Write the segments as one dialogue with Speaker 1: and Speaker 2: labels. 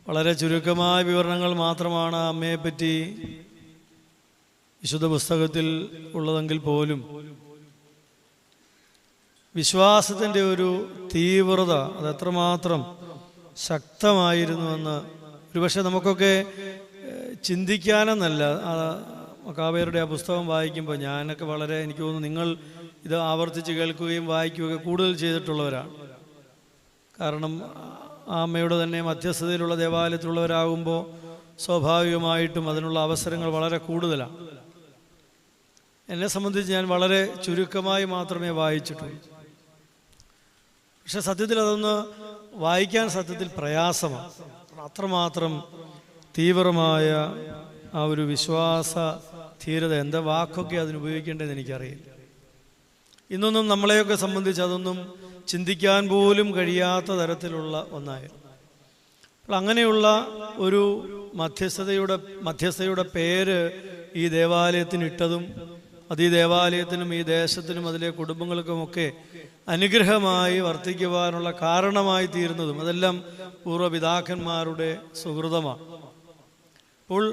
Speaker 1: വളരെ ചുരുക്കമായ വിവരണങ്ങൾ മാത്രമാണ് അമ്മയെപ്പറ്റി വിശുദ്ധ പുസ്തകത്തിൽ ഉള്ളതെങ്കിൽ പോലും വിശ്വാസത്തിൻ്റെ ഒരു തീവ്രത അത് എത്രമാത്രം ശക്തമായിരുന്നുവെന്ന് ഒരുപക്ഷെ നമുക്കൊക്കെ ചിന്തിക്കാനെന്നല്ല. മക്കാബയരുടെ ആ പുസ്തകം വായിക്കുമ്പോൾ ഞാനൊക്കെ എനിക്ക് തോന്നുന്നു നിങ്ങൾ ഇത് ആവർത്തിച്ച് കേൾക്കുകയും വായിക്കുകയൊക്കെ കൂടുതൽ ചെയ്തിട്ടുള്ളവരാണ്. കാരണം ആ അമ്മയുടെ തന്നെ മധ്യസ്ഥതയിലുള്ള ദേവാലയത്തിലുള്ളവരാകുമ്പോൾ സ്വാഭാവികമായിട്ടും അതിനുള്ള അവസരങ്ങൾ വളരെ കൂടുതലാണ്. എന്നെ സംബന്ധിച്ച് ഞാൻ വളരെ ചുരുക്കമായി മാത്രമേ വായിച്ചിട്ടുള്ളൂ. പക്ഷെ സത്യത്തിൽ അതൊന്ന് വായിക്കാൻ സത്യത്തിൽ പ്രയാസമാണ്. അത്രമാത്രം തീവ്രമായ ആ ഒരു വിശ്വാസ ധീരത, എന്താ വാക്കൊക്കെ അതിനുപയോഗിക്കേണ്ടതെന്ന് എനിക്കറിയില്ല. ഇന്നൊന്നും നമ്മളെയൊക്കെ സംബന്ധിച്ച് അതൊന്നും ചിന്തിക്കാൻ പോലും കഴിയാത്ത തരത്തിലുള്ള ഒന്നായിരുന്നു. അപ്പോൾ അങ്ങനെയുള്ള ഒരു മധ്യസ്ഥതയുടെ പേര് ഈ ദേവാലയത്തിന് ഇട്ടതും അത് ഈ ദേവാലയത്തിനും ഈ ദേശത്തിനും അതിലെ കുടുംബങ്ങൾക്കുമൊക്കെ അനുഗ്രഹമായി വർത്തിക്കുവാനുള്ള കാരണമായി തീരുന്നതും അതെല്ലാം പൂർവ്വപിതാക്കന്മാരുടെ സുഹൃതമാണ്. അപ്പോൾ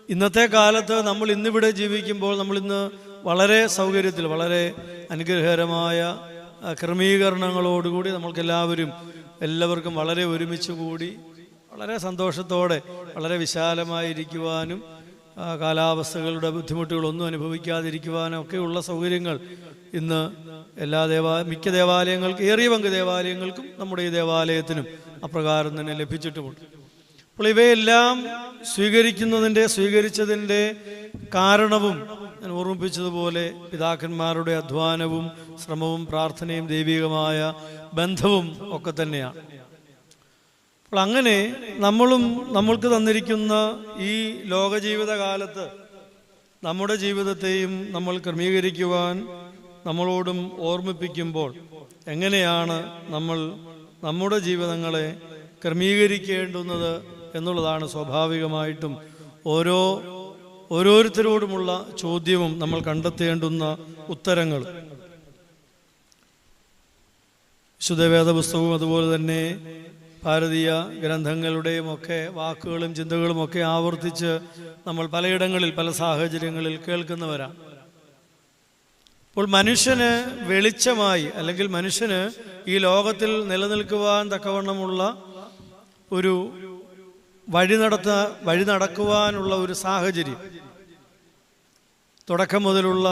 Speaker 1: ഇന്നത്തെ കാലത്ത് നമ്മൾ ഇന്നിവിടെ ജീവിക്കുമ്പോൾ നമ്മളിന്ന് വളരെ സൗകര്യത്തിൽ വളരെ അനുഗ്രഹകരമായ ക്രമീകരണങ്ങളോടുകൂടി എല്ലാവർക്കും വളരെ ഒരുമിച്ച് കൂടി വളരെ സന്തോഷത്തോടെ വളരെ വിശാലമായിരിക്കുവാനും കാലാവസ്ഥകളുടെ ബുദ്ധിമുട്ടുകളൊന്നും അനുഭവിക്കാതിരിക്കുവാനും ഒക്കെയുള്ള സൗകര്യങ്ങൾ ഇന്ന് മിക്ക ദേവാലയങ്ങൾക്കും ഏറിയ പങ്ക് ദേവാലയങ്ങൾക്കും നമ്മുടെ ഈ ദേവാലയത്തിനും അപ്രകാരം തന്നെ ലഭിച്ചിട്ടുമുണ്ട്. അപ്പോൾ ഇവയെല്ലാം സ്വീകരിച്ചതിൻ്റെ കാരണവും ഞാൻ ഓർമ്മിപ്പിച്ചതുപോലെ പിതാക്കന്മാരുടെ അധ്വാനവും ശ്രമവും പ്രാർത്ഥനയും ദൈവികമായ ബന്ധവും ഒക്കെ തന്നെയാണ്. അപ്പോൾ അങ്ങനെ നമ്മൾക്ക് തന്നിരിക്കുന്ന ഈ ലോകജീവിതകാലത്ത് നമ്മുടെ ജീവിതത്തെയും നമ്മൾ ക്രമീകരിക്കുവാൻ നമ്മളോടും ഓർമ്മിപ്പിക്കുമ്പോൾ എങ്ങനെയാണ് നമ്മൾ നമ്മുടെ ജീവിതങ്ങളെ ക്രമീകരിക്കേണ്ടുന്നത് എന്നുള്ളതാണ് സ്വാഭാവികമായിട്ടും ഓരോരുത്തരോടുമുള്ള ചോദ്യവും നമ്മൾ കണ്ടെത്തേണ്ടുന്ന ഉത്തരങ്ങൾ. വിശുദ്ധ വേദപുസ്തകവും അതുപോലെ തന്നെ ഭാരതീയ ഗ്രന്ഥങ്ങളുടെയും ഒക്കെ വാക്കുകളും ചിന്തകളും ഒക്കെ ആവർത്തിച്ച് നമ്മൾ പലയിടങ്ങളിൽ പല സാഹചര്യങ്ങളിൽ കേൾക്കുന്നവരാണ്. അപ്പോൾ മനുഷ്യന് വെളിച്ചമായി അല്ലെങ്കിൽ മനുഷ്യന് ഈ ലോകത്തിൽ നിലനിൽക്കുവാൻ തക്കവണ്ണമുള്ള ഒരു വഴി നടക്കുവാനുള്ള ഒരു സാഹചര്യം തുടക്കം മുതലുള്ള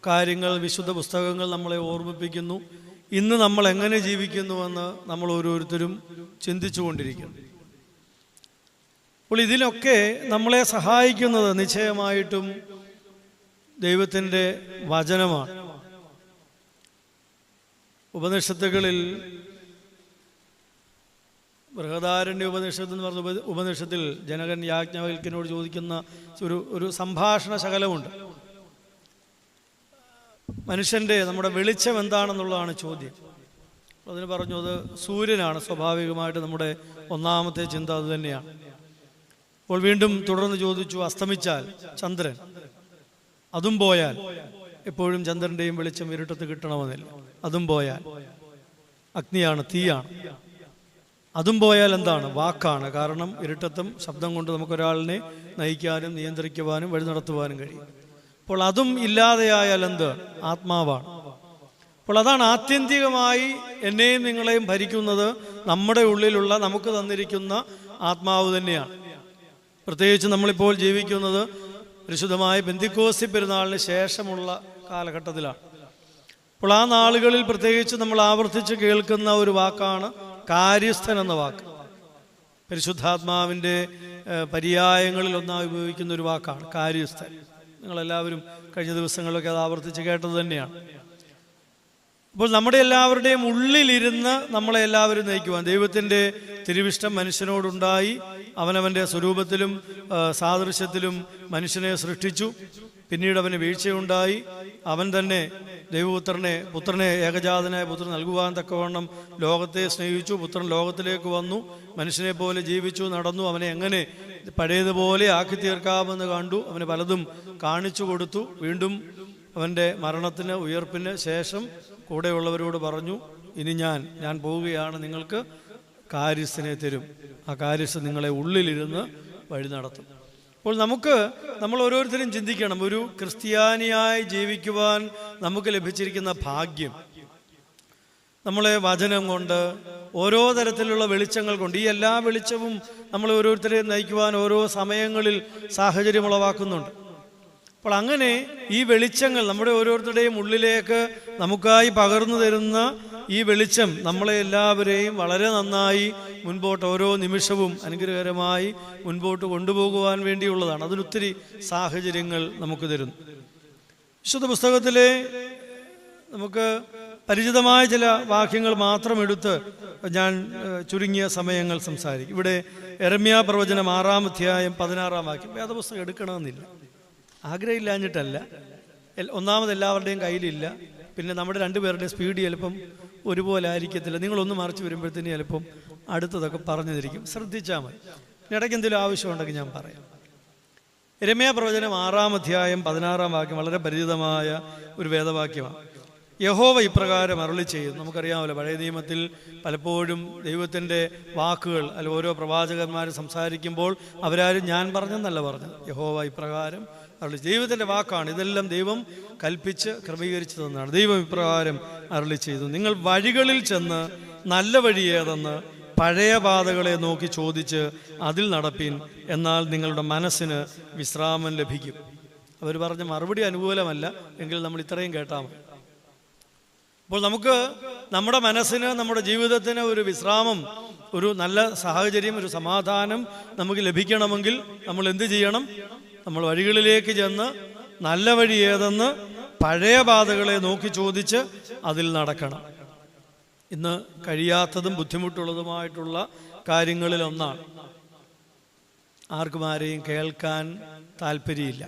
Speaker 1: കാര്യങ്ങൾ വിശുദ്ധ പുസ്തകങ്ങൾ നമ്മളെ ഓർമ്മിപ്പിക്കുന്നു. ഇന്ന് നമ്മൾ എങ്ങനെ ജീവിക്കുന്നുവെന്ന് നമ്മൾ ഓരോരുത്തരും ചിന്തിച്ചുകൊണ്ടിരിക്കുന്നു. അപ്പോൾ ഇതിലൊക്കെ നമ്മളെ സഹായിക്കുന്നത് നിശ്ചയമായിട്ടും ദൈവത്തിൻ്റെ വചനമാണ്. ഉപനിഷത്തുകളിൽ ബൃഹദാരണ്യ ഉപനിഷത്ത് എന്ന് പറഞ്ഞ ഉപനിഷത്തിൽ ജനകൻ യാജ്ഞവൽക്യനോട് ചോദിക്കുന്ന ഒരു സംഭാഷണ ശകലമുണ്ട്. നമ്മുടെ വെളിച്ചം എന്താണെന്നുള്ളതാണ് ചോദ്യം. അതിന് പറഞ്ഞു അത് സൂര്യനാണ്. സ്വാഭാവികമായിട്ട് നമ്മുടെ ഒന്നാമത്തെ ചിന്ത അത് തന്നെയാണ്. അപ്പോൾ വീണ്ടും തുടർന്ന് ചോദിച്ചു, അസ്തമിച്ചാൽ ചന്ദ്രൻ, അതും പോയാൽ എപ്പോഴും ചന്ദ്രൻ്റെയും വെളിച്ചം ഇരുട്ടത്ത് കിട്ടണമെന്നില്ല. അതും പോയാൽ അഗ്നിയാണ്, തീയാണ്. അതും പോയാൽ എന്താണ്? വാക്കാണ്. കാരണം ഇരുട്ടത്തും ശബ്ദം കൊണ്ട് നമുക്കൊരാളിനെ നയിക്കാനും നിയന്ത്രിക്കുവാനും വഴി നടത്തുവാനും കഴിയും. അപ്പോൾ അതും ഇല്ലാതെയായാൽ എന്ത്? ആത്മാവാണ്. അപ്പോൾ അതാണ് ആത്യന്തികമായി എന്നെയും നിങ്ങളെയും ഭരിക്കുന്നത്. നമ്മുടെ ഉള്ളിലുള്ള നമുക്ക് തന്നിരിക്കുന്ന ആത്മാവ് തന്നെയാണ്. പ്രത്യേകിച്ച് നമ്മളിപ്പോൾ ജീവിക്കുന്നത് പരിശുദ്ധമായ പെന്തിക്കോസ്തി പെരുന്നാളിന് ശേഷമുള്ള കാലഘട്ടത്തിലാണ്. അപ്പോൾ ആ നാളുകളിൽ പ്രത്യേകിച്ച് നമ്മൾ ആവർത്തിച്ച് കേൾക്കുന്ന ഒരു വാക്കാണ് കാര്യസ്ഥൻ എന്ന വാക്ക്. പരിശുദ്ധാത്മാവിൻ്റെ പര്യായങ്ങളിൽ ഒന്നായി ഉപയോഗിക്കുന്ന ഒരു വാക്കാണ് കാര്യസ്ഥൻ. നിങ്ങളെല്ലാവരും കഴിഞ്ഞ ദിവസങ്ങളിലൊക്കെ അത് ആവർത്തിച്ച് കേട്ടത് തന്നെയാണ്. അപ്പോൾ നമ്മുടെ എല്ലാവരുടെയും ഉള്ളിലിരുന്ന് നമ്മളെ എല്ലാവരും നയിക്കുവാൻ ദൈവത്തിൻ്റെ തിരുവിഷ്ടം മനുഷ്യനോടുണ്ടായി. അവനവൻ്റെ സ്വരൂപത്തിലും സാദൃശ്യത്തിലും മനുഷ്യനെ സൃഷ്ടിച്ചു. പിന്നീട് അവന് വീഴ്ചയുണ്ടായി. അവൻ തന്നെ പുത്രനെ ഏകജാതനായ പുത്രൻ നൽകുവാൻ തക്കവണ്ണം ലോകത്തെ സ്നേഹിച്ചു. പുത്രൻ ലോകത്തിലേക്ക് വന്നു, മനുഷ്യനെ പോലെ ജീവിച്ചു, നടന്നു. അവനെ എങ്ങനെ പഴയതുപോലെ ആക്കി തീർക്കാമെന്ന് കണ്ടു. അവന് പലതും കാണിച്ചു കൊടുത്തു. വീണ്ടും അവൻ്റെ മരണത്തിന് ഉയർപ്പിന് ശേഷം കൂടെയുള്ളവരോട് പറഞ്ഞു, ഇനി ഞാൻ പോവുകയാണ്, നിങ്ങൾക്ക് കാര്യസ്ഥനെ തരും. ആ കാര്യസ്ഥൻ നിങ്ങളെ ഉള്ളിലിരുന്ന് വഴി നടത്തും. അപ്പോൾ നമ്മൾ ഓരോരുത്തരും ചിന്തിക്കണം, ഒരു ക്രിസ്ത്യാനിയായി ജീവിക്കുവാൻ നമുക്ക് ലഭിച്ചിരിക്കുന്ന ഭാഗ്യം, നമ്മളെ വചനം കൊണ്ട്, ഓരോ തരത്തിലുള്ള വെളിച്ചങ്ങൾ കൊണ്ട്, ഈ എല്ലാ വെളിച്ചവും നമ്മൾ ഓരോരുത്തരെയും നയിക്കുവാൻ ഓരോ സമയങ്ങളിൽ സാഹചര്യം ഉളവാക്കുന്നുണ്ട്. അപ്പോൾ അങ്ങനെ ഈ വെളിച്ചങ്ങൾ നമ്മുടെ ഓരോരുത്തരുടെയും ഉള്ളിലേക്ക് നമുക്കായി പകർന്നു തരുന്ന ഈ വെളിച്ചം നമ്മളെ എല്ലാവരെയും വളരെ നന്നായി മുൻപോട്ട് ഓരോ നിമിഷവും അനുഗ്രഹകരമായി മുൻപോട്ട് കൊണ്ടുപോകുവാൻ വേണ്ടിയുള്ളതാണ്. അതിനൊത്തിരി സാഹചര്യങ്ങൾ നമുക്ക് തരുന്നു. വിശുദ്ധ പുസ്തകത്തിലെ നമുക്ക് പരിചിതമായ ചില വാക്യങ്ങൾ മാത്രം എടുത്ത് ഞാൻ ചുരുങ്ങിയ സമയങ്ങൾ സംസാരിക്കും. ഇവിടെ യെരമ്യാ പ്രവചനം 6-ാം അധ്യായം 16-ാം വാക്യം. വേദപുസ്തകം എടുക്കണമെന്നില്ല, ആഗ്രഹമില്ലാഞ്ഞിട്ടല്ല. ഒന്നാമത് എല്ലാവരുടെയും കയ്യിലില്ല. പിന്നെ നമ്മുടെ രണ്ടുപേരുടെയും സ്പീഡ് ചിലപ്പം ഒരുപോലെ ആയിരിക്കത്തില്ല. നിങ്ങളൊന്ന് മറിച്ച് വരുമ്പോഴത്തേന് ചിലപ്പം അടുത്തതൊക്കെ പറഞ്ഞു തരിക്കും. ശ്രദ്ധിച്ചാൽ മതി. ഇടയ്ക്ക് എന്തെങ്കിലും ആവശ്യമുണ്ടെങ്കിൽ ഞാൻ പറയാം. യെരമ്യാ പ്രവചനം 6-ാം അധ്യായം 16-ാം വാക്യം വളരെ പരിചിതമായ ഒരു വേദവാക്യമാണ്. യഹോവ ഇപ്രകാരം അരുളി ചെയ്യും. നമുക്കറിയാമല്ലോ, പഴയ നിയമത്തിൽ പലപ്പോഴും ദൈവത്തിൻ്റെ വാക്കുകൾ അല്ല ഓരോ പ്രവാചകന്മാർ സംസാരിക്കുമ്പോൾ അവരാരും ഞാൻ പറഞ്ഞെന്നല്ല പറഞ്ഞത്, യഹോവ ഇപ്രകാരം അരുളി. ദൈവത്തിൻ്റെ വാക്കാണ്. ഇതെല്ലാം ദൈവം കൽപ്പിച്ച് ക്രമീകരിച്ചു തന്നതാണ്. ദൈവം ഇപ്രകാരം അരുളി ചെയ്തു, നിങ്ങൾ വഴികളിൽ ചെന്ന് നല്ല വഴി ഏതെന്ന് പഴയ പാതകളെ നോക്കി ചോദിച്ച് അതിൽ നടപ്പിൻ, എന്നാൽ നിങ്ങളുടെ മനസ്സിന് വിശ്രാമം ലഭിക്കും. അവർ പറഞ്ഞ മറുപടി അനുകൂലമല്ല എങ്കിൽ നമ്മൾ ഇത്രയും കേട്ടാൽ മതി. അപ്പോൾ നമുക്ക് നമ്മുടെ മനസ്സിന്, നമ്മുടെ ജീവിതത്തിന് ഒരു വിശ്രാമം, ഒരു നല്ല സാഹചര്യം, ഒരു സമാധാനം നമുക്ക് ലഭിക്കണമെങ്കിൽ നമ്മൾ എന്ത് ചെയ്യണം? നമ്മൾ വഴികളിലേക്ക് ചെന്ന് നല്ല വഴി ഏതെന്ന് പഴയ പാതകളെ നോക്കി ചോദിച്ച് അതിൽ നടക്കണം. ഇന്ന് കഴിയാത്തതും ബുദ്ധിമുട്ടുള്ളതുമായിട്ടുള്ള കാര്യങ്ങളിൽ ഒന്നാണ്, ആർക്കും ആരെയും കേൾക്കാൻ താല്പര്യമില്ല.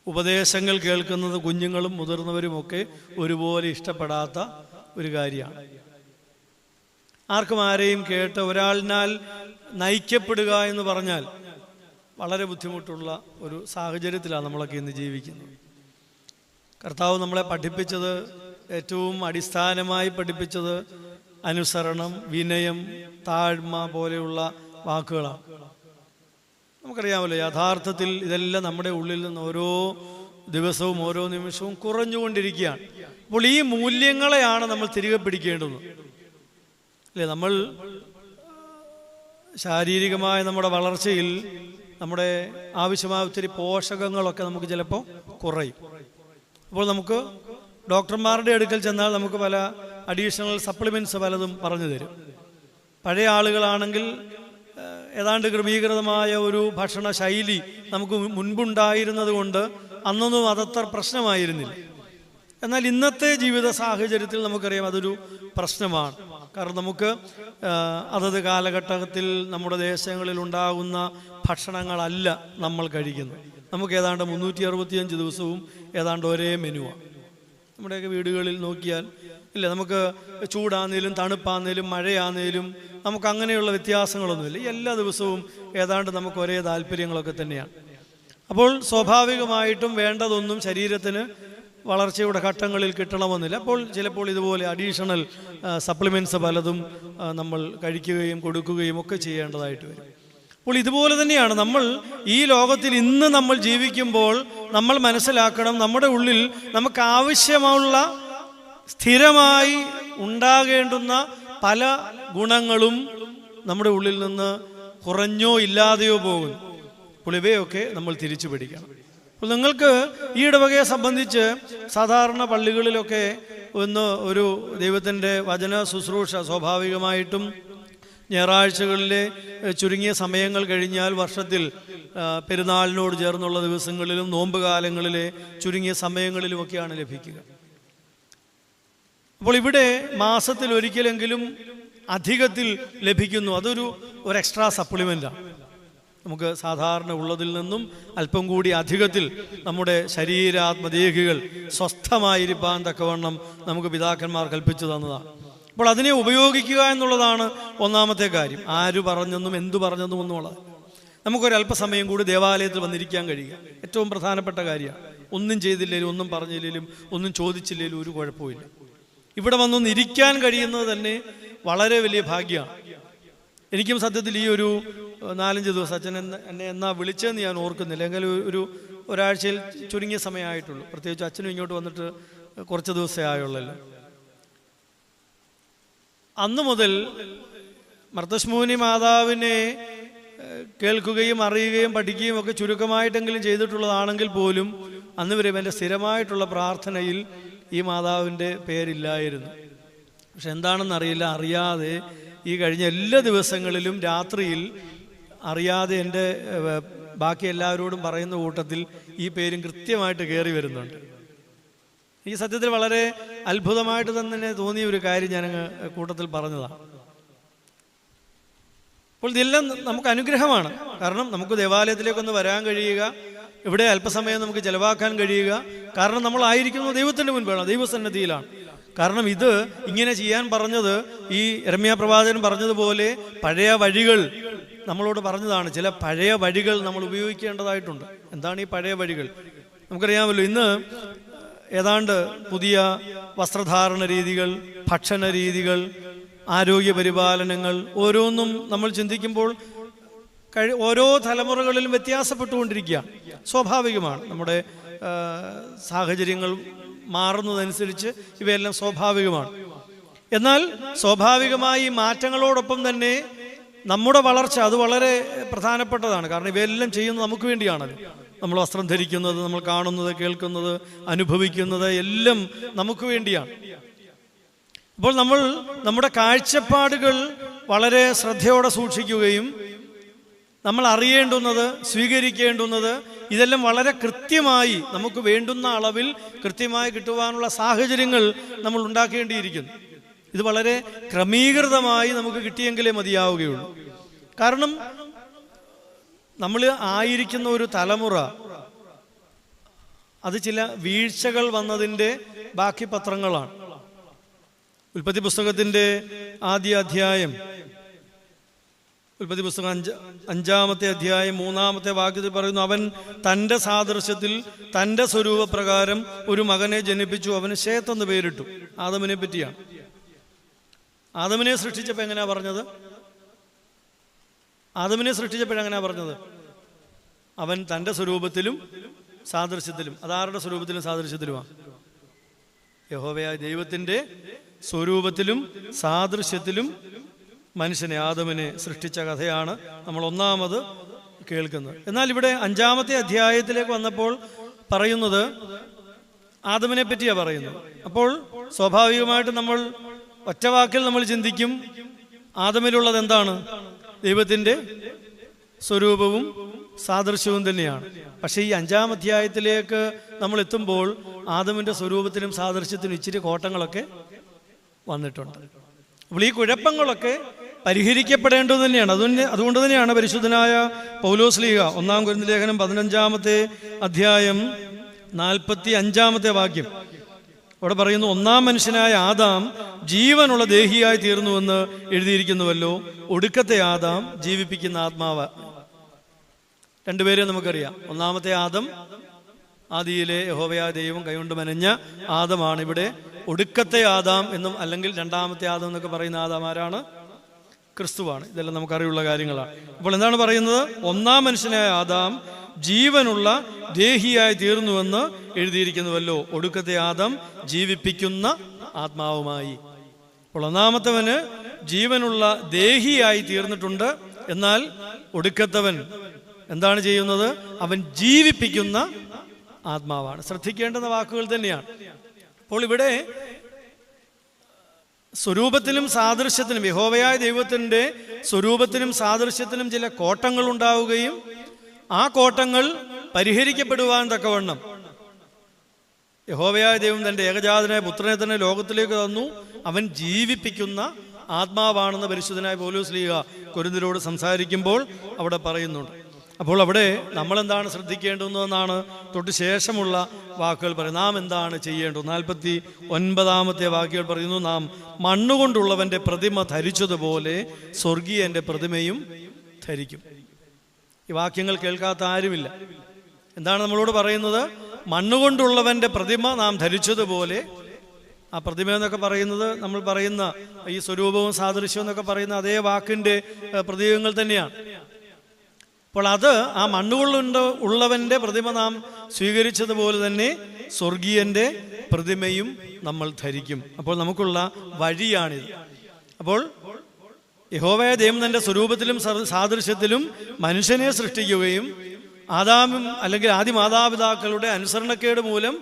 Speaker 1: ഉപദേശങ്ങൾ കേൾക്കുന്നത് കുഞ്ഞുങ്ങളും മുതിർന്നവരുമൊക്കെ ഒരുപോലെ ഇഷ്ടപ്പെടാത്ത ഒരു കാര്യമാണ്. ആർക്കും ആരെയും കേട്ട് ഒരാളിനാൽ നയിക്കപ്പെടുക എന്ന് പറഞ്ഞാൽ വളരെ ബുദ്ധിമുട്ടുള്ള ഒരു സാഹചര്യത്തിലാണ് നമ്മളൊക്കെ ഇന്ന് ജീവിക്കുന്നത്. കർത്താവ് നമ്മളെ പഠിപ്പിച്ചത്, ഏറ്റവും അടിസ്ഥാനമായി പഠിപ്പിച്ചത് അനുസരണം, വിനയം, താഴ്മ പോലെയുള്ള വാക്കുകളാണ്. നമുക്കറിയാമല്ലോ, യഥാർത്ഥത്തിൽ ഇതെല്ലാം നമ്മുടെ ഉള്ളിൽ നിന്ന് ഓരോ ദിവസവും ഓരോ നിമിഷവും കുറഞ്ഞുകൊണ്ടിരിക്കുകയാണ്. അപ്പോൾ ഈ മൂല്യങ്ങളെയാണ് നമ്മൾ തിരികെ പിടിക്കേണ്ടത്, അല്ലേ? നമ്മൾ ശാരീരികമായ നമ്മുടെ വളർച്ചയിൽ നമ്മുടെ ആവശ്യമായ ഒത്തിരി പോഷകങ്ങളൊക്കെ നമുക്ക് ചിലപ്പോൾ കുറയും. അപ്പോൾ നമുക്ക് ഡോക്ടർമാരുടെ അടുക്കൽ ചെന്നാൽ നമുക്ക് പല അഡീഷണൽ സപ്ലിമെൻറ്റ്സ് പലതും പറഞ്ഞു തരും. പഴയ ആളുകളാണെങ്കിൽ ഏതാണ്ട് ക്രമീകൃതമായ ഒരു ഭക്ഷണ ശൈലി നമുക്ക് മുൻപുണ്ടായിരുന്നത് കൊണ്ട് അന്നൊന്നും അതത്ര പ്രശ്നമായിരുന്നില്ല. എന്നാൽ ഇന്നത്തെ ജീവിത സാഹചര്യത്തിൽ നമുക്കറിയാം അതൊരു പ്രശ്നമാണ്. കാരണം നമുക്ക് അതത് കാലഘട്ടത്തിൽ നമ്മുടെ ദേശങ്ങളിൽ ഉണ്ടാകുന്ന ഭക്ഷണങ്ങളല്ല നമ്മൾ കഴിക്കുന്നത്. നമുക്ക് ഏതാണ്ട് 365 ദിവസവും ഏതാണ്ട് ഒരേ മെനുവാണ്. നമ്മുടെയൊക്കെ വീടുകളിൽ നോക്കിയാൽ ഇല്ല, നമുക്ക് ചൂടാന്നേലും തണുപ്പാന്നേലും മഴയാന്നേലും നമുക്ക് അങ്ങനെയുള്ള വ്യത്യാസങ്ങളൊന്നുമില്ല. എല്ലാ ദിവസവും ഏതാണ്ട് നമുക്ക് ഒരേ താല്പര്യങ്ങളൊക്കെ തന്നെയാണ്. അപ്പോൾ സ്വാഭാവികമായിട്ടും വേണ്ടതൊന്നും ശരീരത്തിന് വളർച്ചയുടെ ഘട്ടങ്ങളിൽ കിട്ടണമെന്നില്ല. അപ്പോൾ ചിലപ്പോൾ ഇതുപോലെ അഡീഷണൽ സപ്ലിമെൻറ്റ്സ് പലതും നമ്മൾ കഴിക്കുകയും കൊടുക്കുകയും ഒക്കെ ചെയ്യേണ്ടതായിട്ട് വരും. അപ്പോൾ ഇതുപോലെ തന്നെയാണ് നമ്മൾ ഈ ലോകത്തിൽ ഇന്ന് നമ്മൾ ജീവിക്കുമ്പോൾ നമ്മൾ മനസ്സിലാക്കണം, നമ്മുടെ ഉള്ളിൽ നമുക്ക് ആവശ്യമുള്ള സ്ഥിരമായി ഉണ്ടാകേണ്ടുന്ന പല ഗുണങ്ങളും നമ്മുടെ ഉള്ളിൽ നിന്ന് കുറഞ്ഞോ ഇല്ലാതെയോ പോകുന്നു. അപ്പോൾ ഇവയൊക്കെ നമ്മൾ തിരിച്ചു പിടിക്കണം. അപ്പോൾ നിങ്ങൾക്ക് ഈ ഇടവകയെ സംബന്ധിച്ച് സാധാരണ പള്ളികളിലൊക്കെ ഒരു ദൈവത്തിൻ്റെ വചന ശുശ്രൂഷ സ്വാഭാവികമായിട്ടും ഞായറാഴ്ചകളിലെ ചുരുങ്ങിയ സമയങ്ങൾ കഴിഞ്ഞാൽ വർഷത്തിൽ പെരുന്നാളിനോട് ചേർന്നുള്ള ദിവസങ്ങളിലും നോമ്പ് കാലങ്ങളിലെ ചുരുങ്ങിയ സമയങ്ങളിലുമൊക്കെയാണ് ലഭിക്കുക. അപ്പോൾ ഇവിടെ മാസത്തിൽ ഒരിക്കലെങ്കിലും അധികത്തിൽ ലഭിക്കുന്നു. അതൊരു എക്സ്ട്രാ സപ്ലിമെൻ്റാണ്. നമുക്ക് സാധാരണ ഉള്ളതിൽ നിന്നും അല്പം കൂടി അധികത്തിൽ നമ്മുടെ ശരീരാത്മദേഹികൾ സ്വസ്ഥമായിരിക്കാൻ തക്കവണ്ണം നമുക്ക് പിതാക്കന്മാർ കൽപ്പിച്ചു തന്നതാണ്. അപ്പോൾ അതിനെ ഉപയോഗിക്കുക എന്നുള്ളതാണ് ഒന്നാമത്തെ കാര്യം. ആര് പറഞ്ഞെന്നും എന്തു പറഞ്ഞെന്നും ഒന്നുമുള്ളത്. നമുക്കൊരല്പസമയം കൂടി ദേവാലയത്തിൽ വന്നിരിക്കാൻ കഴിയുക ഏറ്റവും പ്രധാനപ്പെട്ട കാര്യമാണ്. ഒന്നും ചെയ്തില്ലേലും ഒന്നും പറഞ്ഞില്ലേലും ഒന്നും ചോദിച്ചില്ലേലും ഒരു കുഴപ്പമില്ല. ഇവിടെ വന്നൊന്നിരിക്കാൻ കഴിയുന്നത് തന്നെ വളരെ വലിയ ഭാഗ്യമാണ്. എനിക്കും സത്യത്തിൽ ഈ ഒരു 4-5 ദിവസം അച്ഛൻ എന്നെ എന്നാ വിളിച്ചതെന്ന് ഞാൻ ഓർക്കുന്നില്ല. എങ്കിലും ഒരാഴ്ചയിൽ ചുരുങ്ങിയ സമയമായിട്ടുള്ളൂ. പ്രത്യേകിച്ച് അച്ഛനും ഇങ്ങോട്ട് വന്നിട്ട് കുറച്ച് ദിവസമേ ആയുള്ളല്ലോ. അന്നു മുതൽ മർത്തശ്മൂനി മാതാവിനെ കേൾക്കുകയും അറിയുകയും പഠിക്കുകയും ഒക്കെ ചുരുക്കമായിട്ടെങ്കിലും ചെയ്തിട്ടുള്ളതാണെങ്കിൽ പോലും അന്ന് വരെ എൻ്റെ സ്ഥിരമായിട്ടുള്ള പ്രാർത്ഥനയിൽ ഈ മാതാവിൻ്റെ പേരില്ലായിരുന്നു. പക്ഷെ എന്താണെന്നറിയില്ല, അറിയാതെ ഈ കഴിഞ്ഞ എല്ലാ ദിവസങ്ങളിലും രാത്രിയിൽ അറിയാതെ എൻ്റെ ബാക്കി എല്ലാവരോടും പറയുന്ന കൂട്ടത്തിൽ ഈ പേരും കൃത്യമായിട്ട് കയറി വരുന്നുണ്ട്. ഈ സത്യത്തിൽ വളരെ അത്ഭുതമായിട്ട് തന്നെ തോന്നിയ ഒരു കാര്യം ഞാൻ കൂട്ടത്തിൽ പറഞ്ഞതാണ്. അപ്പോൾ ഇതെല്ലാം നമുക്ക് അനുഗ്രഹമാണ്. കാരണം നമുക്ക് ദേവാലയത്തിലേക്കൊന്ന് വരാൻ കഴിയുക, ഇവിടെ അല്പസമയം നമുക്ക് ചെലവാക്കാൻ കഴിയുക. കാരണം നമ്മളായിരിക്കുന്നത് ദൈവത്തിൻ്റെ മുൻപാണ്, ദൈവസന്നിധിയിലാണ്. കാരണം ഇത് ഇങ്ങനെ ചെയ്യാൻ പറഞ്ഞത് ഈ യിരെമ്യാ പ്രവാചകൻ പറഞ്ഞതുപോലെ പഴയ വഴികൾ നമ്മളോട് പറഞ്ഞതാണ്. ചില പഴയ വഴികൾ നമ്മൾ ഉപയോഗിക്കേണ്ടതായിട്ടുണ്ട്. എന്താണ് ഈ പഴയ വഴികൾ? നമുക്കറിയാമല്ലോ, ഇന്ന് ഏതാണ്ട് പുതിയ വസ്ത്രധാരണ രീതികൾ, ഭക്ഷണ രീതികൾ, ആരോഗ്യ പരിപാലനങ്ങൾ ഓരോന്നും നമ്മൾ ചിന്തിക്കുമ്പോൾ ഓരോ തലമുറകളിലും വ്യത്യാസപ്പെട്ടുകൊണ്ടിരിക്കുകയാണ്. സ്വാഭാവികമാണ്, നമ്മുടെ സാഹചര്യങ്ങൾ മാറുന്നതനുസരിച്ച് ഇവയെല്ലാം സ്വാഭാവികമാണ്. എന്നാൽ സ്വാഭാവികമായി ഈ മാറ്റങ്ങളോടൊപ്പം തന്നെ നമ്മുടെ വളർച്ച അത് വളരെ പ്രധാനപ്പെട്ടതാണ്. കാരണം ഇവയെല്ലാം ചെയ്യുന്നത് നമുക്ക് വേണ്ടിയാണല്ലോ. നമ്മൾ വസ്ത്രം ധരിക്കുന്നത്, നമ്മൾ കാണുന്നത്, കേൾക്കുന്നത്, അനുഭവിക്കുന്നത് എല്ലാം നമുക്ക് വേണ്ടിയാണ്. അപ്പോൾ നമ്മൾ നമ്മുടെ കാഴ്ചപ്പാടുകൾ വളരെ ശ്രദ്ധയോടെ സൂക്ഷിക്കുകയും നമ്മൾ അറിയേണ്ടുന്നത്, സ്വീകരിക്കേണ്ടുന്നത് ഇതെല്ലാം വളരെ കൃത്യമായി നമുക്ക് വേണ്ടുന്ന അളവിൽ കൃത്യമായി കിട്ടുവാനുള്ള സാഹചര്യങ്ങൾ നമ്മൾ ഉണ്ടാക്കേണ്ടിയിരിക്കുന്നു. ഇത് വളരെ ക്രമീകൃതമായി നമുക്ക് കിട്ടിയെങ്കിലേ മതിയാവുകയുള്ളൂ. കാരണം നമ്മൾ ആയിരിക്കുന്ന ഒരു തലമുറ അത് ചില വീഴ്ചകൾ വന്നതിൻ്റെ ബാക്കി പത്രങ്ങളാണ്. ഉൽപ്പത്തി പുസ്തകത്തിൻ്റെ ആദ്യ അധ്യായം, ഉൽപ്പത്തി പുസ്തകം 5-ാമത്തെ അധ്യായം 3-ാമത്തെ വാക്യത്തിൽ പറയുന്നു, അവൻ തൻ്റെ സാദൃശ്യത്തിൽ തൻ്റെ സ്വരൂപപ്രകാരം ഒരു മകനെ ജനിപ്പിച്ചു, അവന് ശേത്ത് എന്ന് പേരിട്ടു. ആദമിനെ പറ്റിയാണ്. ആദമിനെ സൃഷ്ടിച്ചപ്പോൾ എങ്ങനെയാ പറഞ്ഞത്? അവൻ തൻ്റെ സ്വരൂപത്തിലും സാദൃശ്യത്തിലും. അതാരുടെ സ്വരൂപത്തിലും സാദൃശ്യത്തിലുമാണ്? യഹോവയായ ദൈവത്തിൻ്റെ സ്വരൂപത്തിലും സാദൃശ്യത്തിലും മനുഷ്യനെ, ആദമിനെ സൃഷ്ടിച്ച കഥയാണ് നമ്മൾ ഒന്നാമത് കേൾക്കുന്നത്. എന്നാൽ ഇവിടെ 5-ാമത്തെ അധ്യായത്തിലേക്ക് വന്നപ്പോൾ പറയുന്നത് ആദമിനെ പറ്റിയാണ് പറയുന്നത്. അപ്പോൾ സ്വാഭാവികമായിട്ട് നമ്മൾ ഒറ്റവാക്കിൽ നമ്മൾ ചിന്തിക്കും, ആദമിലുള്ളത് എന്താണ്? ദൈവത്തിൻ്റെ സ്വരൂപവും സാദൃശ്യവും തന്നെയാണ്. പക്ഷേ ഈ 5-ാം അധ്യായത്തിലേക്ക് നമ്മൾ എത്തുമ്പോൾ ആദമിൻ്റെ സ്വരൂപത്തിനും സാദൃശ്യത്തിനും ഇച്ചിരി കോട്ടങ്ങളൊക്കെ വന്നിട്ടുണ്ട്. അപ്പോൾ ഈ കുഴപ്പങ്ങളൊക്കെ പരിഹരിക്കപ്പെടേണ്ടത് തന്നെയാണ്. അതുകൊണ്ട് തന്നെയാണ് പരിശുദ്ധനായ പൗലോസ്ലീഹ 1 കൊരിന്ത്യർ ലേഖനം 15-ാമത്തെ അധ്യായം 45-ാമത്തെ വാക്യം അവിടെ പറയുന്നു, 1-ാം മനുഷ്യനായ ആദാം ജീവനുള്ള ദേഹിയായി തീർന്നുവെന്ന് എഴുതിയിരിക്കുന്നുവല്ലോ, ഒടുക്കത്തെ ആദാം ജീവിപ്പിക്കുന്ന ആത്മാവ്. രണ്ടുപേരെ നമുക്കറിയാം. 1-ാമത്തെ ആദം ആദിയിലെ യഹോവയായ ദൈവം കൈകൊണ്ട് മെനഞ്ഞ ആദമാണ്. ഇവിടെ ഒടുക്കത്തെ ആദാം എന്നും അല്ലെങ്കിൽ 2-ാമത്തെ ആദം എന്നൊക്കെ പറയുന്ന ആദാം ആരാണ്? ക്രിസ്തുവാണ്. ഇതെല്ലാം നമുക്കറിയുള്ള കാര്യങ്ങളാണ്. അപ്പോൾ എന്താണ് പറയുന്നത്? 1-ാം മനുഷ്യനായ ആദാം ജീവനുള്ള ദേഹിയായി തീർന്നുവെന്ന് എഴുതിയിരിക്കുന്നുവല്ലോ, ഒടുക്കത്തെ ആദം ജീവിപ്പിക്കുന്ന ആത്മാവുമായി. അപ്പോൾ 1-ാമത്തവന് ജീവനുള്ള ദേഹിയായി തീർന്നിട്ടുണ്ട്. എന്നാൽ ഒടുക്കത്തവൻ എന്താണ് ചെയ്യുന്നത്? അവൻ ജീവിപ്പിക്കുന്ന ആത്മാവാണ്. ശ്രദ്ധിക്കേണ്ടുന്ന വാക്കുകൾ തന്നെയാണ്. അപ്പോൾ ഇവിടെ സ്വരൂപത്തിലും സാദൃശ്യത്തിനും, യഹോവയായ ദൈവത്തിൻ്റെ സ്വരൂപത്തിനും സാദൃശ്യത്തിനും ചില കോട്ടങ്ങൾ ഉണ്ടാവുകയും ആ കോട്ടങ്ങൾ പരിഹരിക്കപ്പെടുവാൻ തക്കവണ്ണം യഹോവയായ ദൈവം തൻ്റെ ഏകജാതനായ പുത്രനെ തന്നെ ലോകത്തിലേക്ക് തന്നു. അവൻ ജീവിപ്പിക്കുന്ന ആത്മാവാണെന്ന് പരിശുദ്ധനായ പൗലോസ്ലീഹ കൊരിന്ത്യരോട് സംസാരിക്കുമ്പോൾ അവിടെ പറയുന്നുണ്ട്. അപ്പോൾ അവിടെ നമ്മളെന്താണ് ശ്രദ്ധിക്കേണ്ടുന്നതെന്നാണ് തൊട്ട് ശേഷമുള്ള വാക്കുകൾ പറയുന്നത്. നാം എന്താണ് ചെയ്യേണ്ടത്? 49-ാമത്തെ വാക്കുകൾ പറയുന്നു, നാം മണ്ണുകൊണ്ടുള്ളവൻ്റെ പ്രതിമ ധരിച്ചതുപോലെ സ്വർഗീയൻ്റെ പ്രതിമയും ധരിക്കും. ഈ വാക്യങ്ങൾ കേൾക്കാത്ത ആരുമില്ല. എന്താണ് നമ്മളോട് പറയുന്നത്? മണ്ണുകൊണ്ടുള്ളവൻ്റെ പ്രതിമ നാം ധരിച്ചതുപോലെ ആ പ്രതിമ എന്നൊക്കെ പറയുന്നത് നമ്മൾ പറയുന്ന ഈ സ്വരൂപവും സാദൃശ്യവും എന്നൊക്കെ പറയുന്ന അതേ വാക്കിൻ്റെ പ്രതീകങ്ങൾ തന്നെയാണ്. അപ്പോൾ അത് ആ മണ്ണുകൊള്ളുണ്ട് ഉള്ളവൻ്റെ പ്രതിമ നാം സ്വീകരിച്ചതുപോലെ തന്നെ സ്വർഗീയൻ്റെ പ്രതിമയും നമ്മൾ ധരിക്കും. അപ്പോൾ നമുക്കുള്ള വഴിയാണിത്. അപ്പോൾ യഹോവയായ ദൈവം തൻ്റെ സ്വരൂപത്തിലും സാദൃശ്യത്തിലും മനുഷ്യനെ സൃഷ്ടിക്കുകയും ആദാമും അല്ലെങ്കിൽ ആദി മാതാപിതാക്കളുടെ അനുസരണക്കേട് മൂലം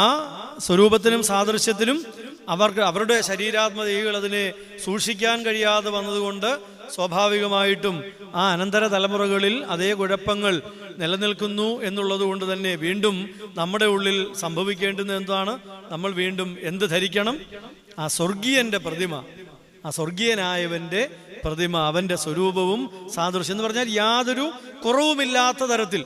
Speaker 1: ആ സ്വരൂപത്തിലും സാദൃശ്യത്തിലും അവരുടെ ശരീരാത്മദേഹികൾ അതിനെ സൂക്ഷിക്കാൻ കഴിയാതെ വന്നതുകൊണ്ട് സ്വാഭാവികമായിട്ടും ആ അനന്തര തലമുറകളിൽ അതേ കുഴപ്പങ്ങൾ നിലനിൽക്കുന്നു എന്നുള്ളത് കൊണ്ട് തന്നെ വീണ്ടും നമ്മുടെ ഉള്ളിൽ സംഭവിക്കേണ്ടുന്നത് എന്താണ്? നമ്മൾ വീണ്ടും എന്ത് ധരിക്കണം? ആ സ്വർഗീയൻ്റെ പ്രതിമ, ആ സ്വർഗീയനായവൻ്റെ പ്രതിമ, അവൻ്റെ സ്വരൂപവും സാദൃശ്യം എന്ന് പറഞ്ഞാൽ യാതൊരു കുറവുമില്ലാത്ത തരത്തിൽ,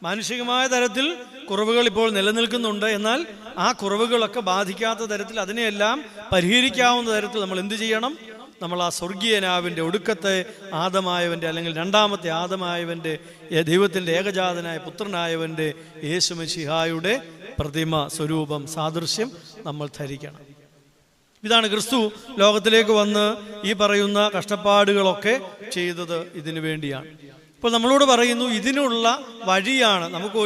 Speaker 1: മാനുഷികമായ തരത്തിൽ കുറവുകൾ ഇപ്പോൾ നിലനിൽക്കുന്നുണ്ട്. എന്നാൽ ആ കുറവുകളൊക്കെ ബാധിക്കാത്ത തരത്തിൽ, അതിനെയെല്ലാം പരിഹരിക്കാവുന്ന തരത്തിൽ നമ്മൾ എന്ത് ചെയ്യണം? നമ്മൾ ആ സ്വർഗീയനാവിൻ്റെ ഒടുക്കത്തെ ആദമായവൻ്റെ അല്ലെങ്കിൽ രണ്ടാമത്തെ ആദമായവൻ്റെ ദൈവത്തിൻ്റെ ഏകജാതനായ പുത്രനായവൻ്റെ യേശു മിശിഹായുടെ പ്രതിമ, സ്വരൂപം, സാദൃശ്യം നമ്മൾ ധരിക്കണം. ഇതാണ് ക്രിസ്തു ലോകത്തിലേക്ക് വന്ന് ഈ പറയുന്ന കഷ്ടപ്പാടുകളൊക്കെ ചെയ്തത് ഇതിനു വേണ്ടിയാണ്. ഇപ്പോൾ നമ്മളോട് പറയുന്നു ഇതിനുള്ള വഴിയാണ് നമുക്ക്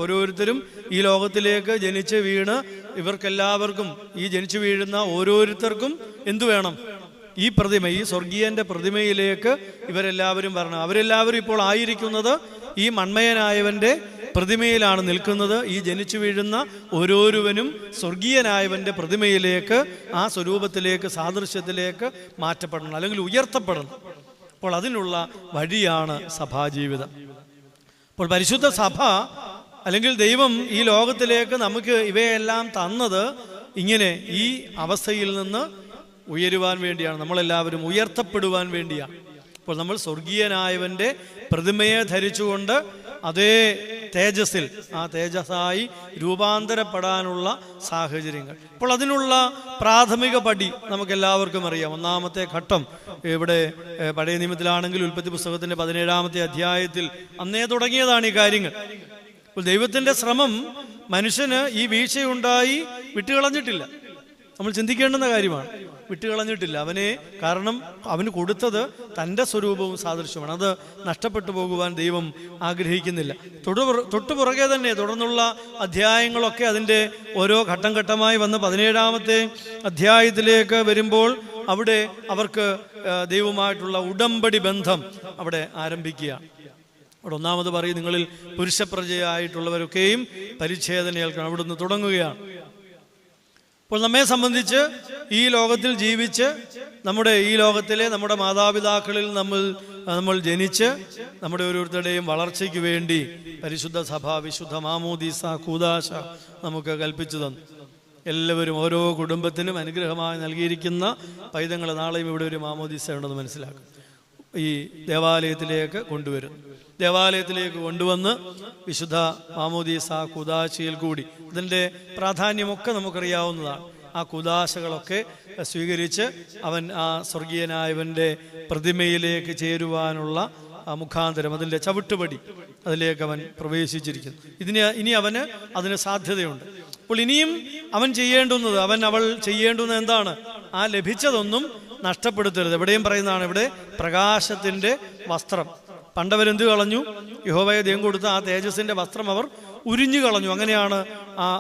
Speaker 1: ഓരോരുത്തരും ഈ ലോകത്തിലേക്ക് ജനിച്ച് വീണ് ഇവർക്കെല്ലാവർക്കും, ഈ ജനിച്ചു വീഴുന്ന ഓരോരുത്തർക്കും എന്തു വേണം? ഈ പ്രതിമ, ഈ സ്വർഗീയൻ്റെ പ്രതിമയിലേക്ക് ഇവരെല്ലാവരും വരണം. അവരെല്ലാവരും ഇപ്പോൾ ആയിരിക്കുന്നത് ഈ മൺമയനായവൻ്റെ പ്രതിമയിലാണ് നിൽക്കുന്നത്. ഈ ജനിച്ചു വീഴുന്ന ഓരോരുവനും സ്വർഗീയനായവൻ്റെ പ്രതിമയിലേക്ക്, ആ സ്വരൂപത്തിലേക്ക്, സാദൃശ്യത്തിലേക്ക് മാറ്റപ്പെടണം, അല്ലെങ്കിൽ ഉയർത്തപ്പെടണം. അപ്പോൾ അതിനുള്ള വഴിയാണ് സഭാജീവിതം. അപ്പോൾ പരിശുദ്ധ സഭ അല്ലെങ്കിൽ ദൈവം ഈ ലോകത്തിലേക്ക് നമുക്ക് ഇവയെല്ലാം തന്നത് ഇങ്ങനെ ഈ അവസ്ഥയിൽ നിന്ന് ഉയരുവാൻ വേണ്ടിയാണ്, നമ്മളെല്ലാവരും ഉയർത്തപ്പെടുവാൻ വേണ്ടിയാണ്. അപ്പോൾ നമ്മൾ സ്വർഗീയനായവൻ്റെ പ്രതിമയെ ധരിച്ചുകൊണ്ട് അതേ തേജസ്സിൽ, ആ തേജസ്സായി രൂപാന്തരപ്പെടാനുള്ള സാഹചര്യങ്ങൾ. അപ്പോൾ അതിനുള്ള പ്രാഥമിക പടി നമുക്കെല്ലാവർക്കും അറിയാം. ഒന്നാമത്തെ ഘട്ടം ഇവിടെ പഴയ നിയമത്തിലാണെങ്കിൽ ഉൽപ്പത്തി പുസ്തകത്തിൻ്റെ 17-ാമത്തെ അധ്യായത്തിൽ അന്നേ തുടങ്ങിയതാണ് ഈ കാര്യങ്ങൾ. അപ്പോൾ ദൈവത്തിൻ്റെ ശ്രമം മനുഷ്യന് ഈ വീഴ്ചയുണ്ടായി വിട്ടുകളഞ്ഞിട്ടില്ല. നമ്മൾ ചിന്തിക്കേണ്ടുന്ന കാര്യമാണ്. വിട്ടുകളഞ്ഞിട്ടില്ല അവനെ, കാരണം അവന് കൊടുത്തത് തൻ്റെ സ്വരൂപവും സാദൃശ്യമാണ്. അത് നഷ്ടപ്പെട്ടു പോകുവാൻ ദൈവം ആഗ്രഹിക്കുന്നില്ല. തൊട്ടുപുറകെ തന്നെ തുടർന്നുള്ള അധ്യായങ്ങളൊക്കെ അതിൻ്റെ ഓരോ ഘട്ടം ഘട്ടമായി വന്ന് 17-ാമത്തെ അധ്യായത്തിലേക്ക് വരുമ്പോൾ അവിടെ അവർക്ക് ദൈവവുമായിട്ടുള്ള ഉടമ്പടി ബന്ധം അവിടെ ആരംഭിക്കുകയാണ്. അവിടെ ഒന്നാമത് പറയും, നിങ്ങളിൽ പുരുഷപ്രജയായിട്ടുള്ളവരൊക്കെയും പരിച്ഛേദന ഏൽക്കണം. അവിടുന്ന് തുടങ്ങുകയാണ്. അപ്പോൾ നമ്മെ സംബന്ധിച്ച് ഈ ലോകത്തിൽ ജീവിച്ച് ഈ ലോകത്തിലെ നമ്മുടെ മാതാപിതാക്കളിൽ നമ്മൾ ജനിച്ച് നമ്മുടെ ഓരോരുത്തരുടെയും വളർച്ചയ്ക്ക് വേണ്ടി പരിശുദ്ധ സഭ, വിശുദ്ധ മാമോദീസ, കൂദാശ നമുക്ക് കൽപ്പിച്ചു തന്നു. എല്ലാവരും ഓരോ കുടുംബത്തിനും അനുഗ്രഹമായി നൽകിയിരിക്കുന്ന പൈതങ്ങൾ നാളെയും ഇവിടെ ഒരു മാമോദീസ ഉണ്ടെന്ന് മനസ്സിലാക്കും. ഈ ദേവാലയത്തിലേക്ക് കൊണ്ടുവരുന്നു. ദേവാലയത്തിലേക്ക് കൊണ്ടുവന്ന് വിശുദ്ധ മാമോദീസ കൂദാശയിൽ കൂടി, അതിൻ്റെ പ്രാധാന്യമൊക്കെ നമുക്കറിയാവുന്നതാണ്. ആ കൂദാശകളൊക്കെ സ്വീകരിച്ച് അവൻ ആ സ്വർഗീയനായവൻ്റെ പ്രതിമയിലേക്ക് ചേരുവാനുള്ള മുഖാന്തരം, അതിൻ്റെ ചവിട്ടുപടി, അതിലേക്ക് അവൻ പ്രവേശിച്ചിരിക്കുന്നു. ഇനി അവന് അതിന് സാധ്യതയുണ്ട്. അപ്പോൾ ഇനിയും അവൻ അവൾ ചെയ്യേണ്ടുന്നത് എന്താണ്? ആ ലഭിച്ചതൊന്നും നഷ്ടപ്പെടുത്തരുത്. എവിടെയും പറയുന്നതാണ്, ഇവിടെ പ്രകാശത്തിൻ്റെ വസ്ത്രം. പണ്ടവരെന്ത് കളഞ്ഞു? യഹോവയെ ദൈവം കൊടുത്ത ആ തേജസ്സിൻ്റെ വസ്ത്രം അവർ ഉരിഞ്ഞു കളഞ്ഞു. അങ്ങനെയാണ്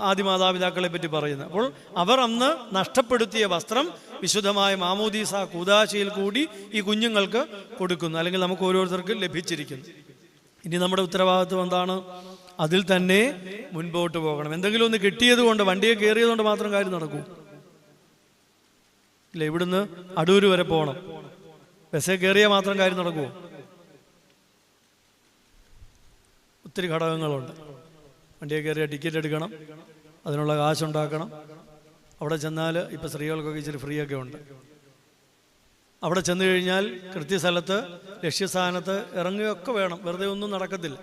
Speaker 1: ആദിമാതാപിതാക്കളെ പറ്റി പറയുന്നത്. അപ്പോൾ അവർ അന്ന് നഷ്ടപ്പെടുത്തിയ വസ്ത്രം വിശുദ്ധമായ മാമോദീസ കൂദാശയിൽ കൂടി ഈ കുഞ്ഞുങ്ങൾക്ക് കൊടുക്കുന്നു, അല്ലെങ്കിൽ നമുക്ക് ഓരോരുത്തർക്കും ലഭിച്ചിരിക്കുന്നു. ഇനി നമ്മുടെ ഉത്തരവാദിത്വം എന്താണ്? അതിൽ തന്നെ മുൻപോട്ട് പോകണം. എന്തെങ്കിലും ഒന്ന് കിട്ടിയത് കൊണ്ട്, വണ്ടിയെ കയറിയത് കൊണ്ട് മാത്രം കാര്യം നടക്കൂ ഇല്ല. ഇവിടുന്ന് അടൂര് വരെ പോകണം, ബസ്സിൽ കയറിയാൽ മാത്രം കാര്യം നടക്കുമോ? ഒത്തിരി ഘടകങ്ങളുണ്ട്. വണ്ടിയെ കയറിയാൽ ടിക്കറ്റ് എടുക്കണം, അതിനുള്ള കാശുണ്ടാക്കണം. അവിടെ ചെന്നാൽ ഇപ്പം സ്ത്രീകൾക്കൊക്കെ ഇച്ചിരി ഫ്രീ ഒക്കെ ഉണ്ട്. അവിടെ ചെന്ന് കഴിഞ്ഞാൽ കൃത്യസ്ഥലത്ത് ലക്ഷ്യസ്ഥാനത്ത് ഇറങ്ങുകയൊക്കെ വേണം. വെറുതെ ഒന്നും നടക്കത്തില്ല.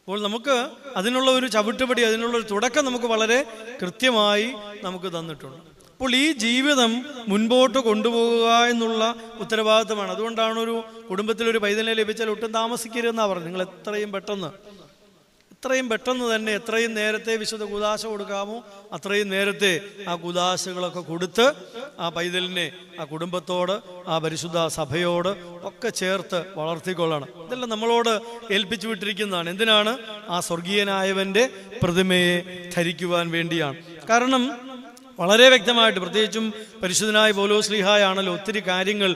Speaker 1: അപ്പോൾ നമുക്ക് അതിനുള്ള ഒരു ചവിട്ടുപടി, അതിനുള്ളൊരു തുടക്കം നമുക്ക് വളരെ കൃത്യമായി നമുക്ക് തന്നിട്ടുണ്ട്. അപ്പോൾ ഈ ജീവിതം മുൻപോട്ട് കൊണ്ടുപോകുക എന്നുള്ള ഉത്തരവാദിത്തമാണ്. അതുകൊണ്ടാണ് ഒരു കുടുംബത്തിലൊരു പൈതലിനെ ലഭിച്ചാൽ ഒട്ടും താമസിക്കരുതെന്നാണ് പറഞ്ഞത്. നിങ്ങൾ എത്രയും എത്രയും പെട്ടെന്ന് തന്നെ എത്രയും നേരത്തെ വിശുദ്ധ കൂദാശ കൊടുക്കാമോ അത്രയും നേരത്തെ ആ കൂദാശകളൊക്കെ കൊടുത്ത് ആ പൈതലിനെ ആ കുടുംബത്തോട് ആ പരിശുദ്ധ സഭയോട് ഒക്കെ ചേർത്ത് വളർത്തിക്കൊള്ളണം. ഇതെല്ലാം നമ്മളോട് ഏൽപ്പിച്ചു വിട്ടിരിക്കുന്നതാണ്. എന്തിനാണ്? ആ സ്വർഗീയനായവൻ്റെ പ്രതിമയെ ധരിക്കുവാൻ വേണ്ടിയാണ്. കാരണം വളരെ വ്യക്തമായിട്ട്, പ്രത്യേകിച്ചും പരിശുദ്ധനായ പൗലോസ്ലീഹായാണല്ലോ ഒത്തിരി കാര്യങ്ങൾ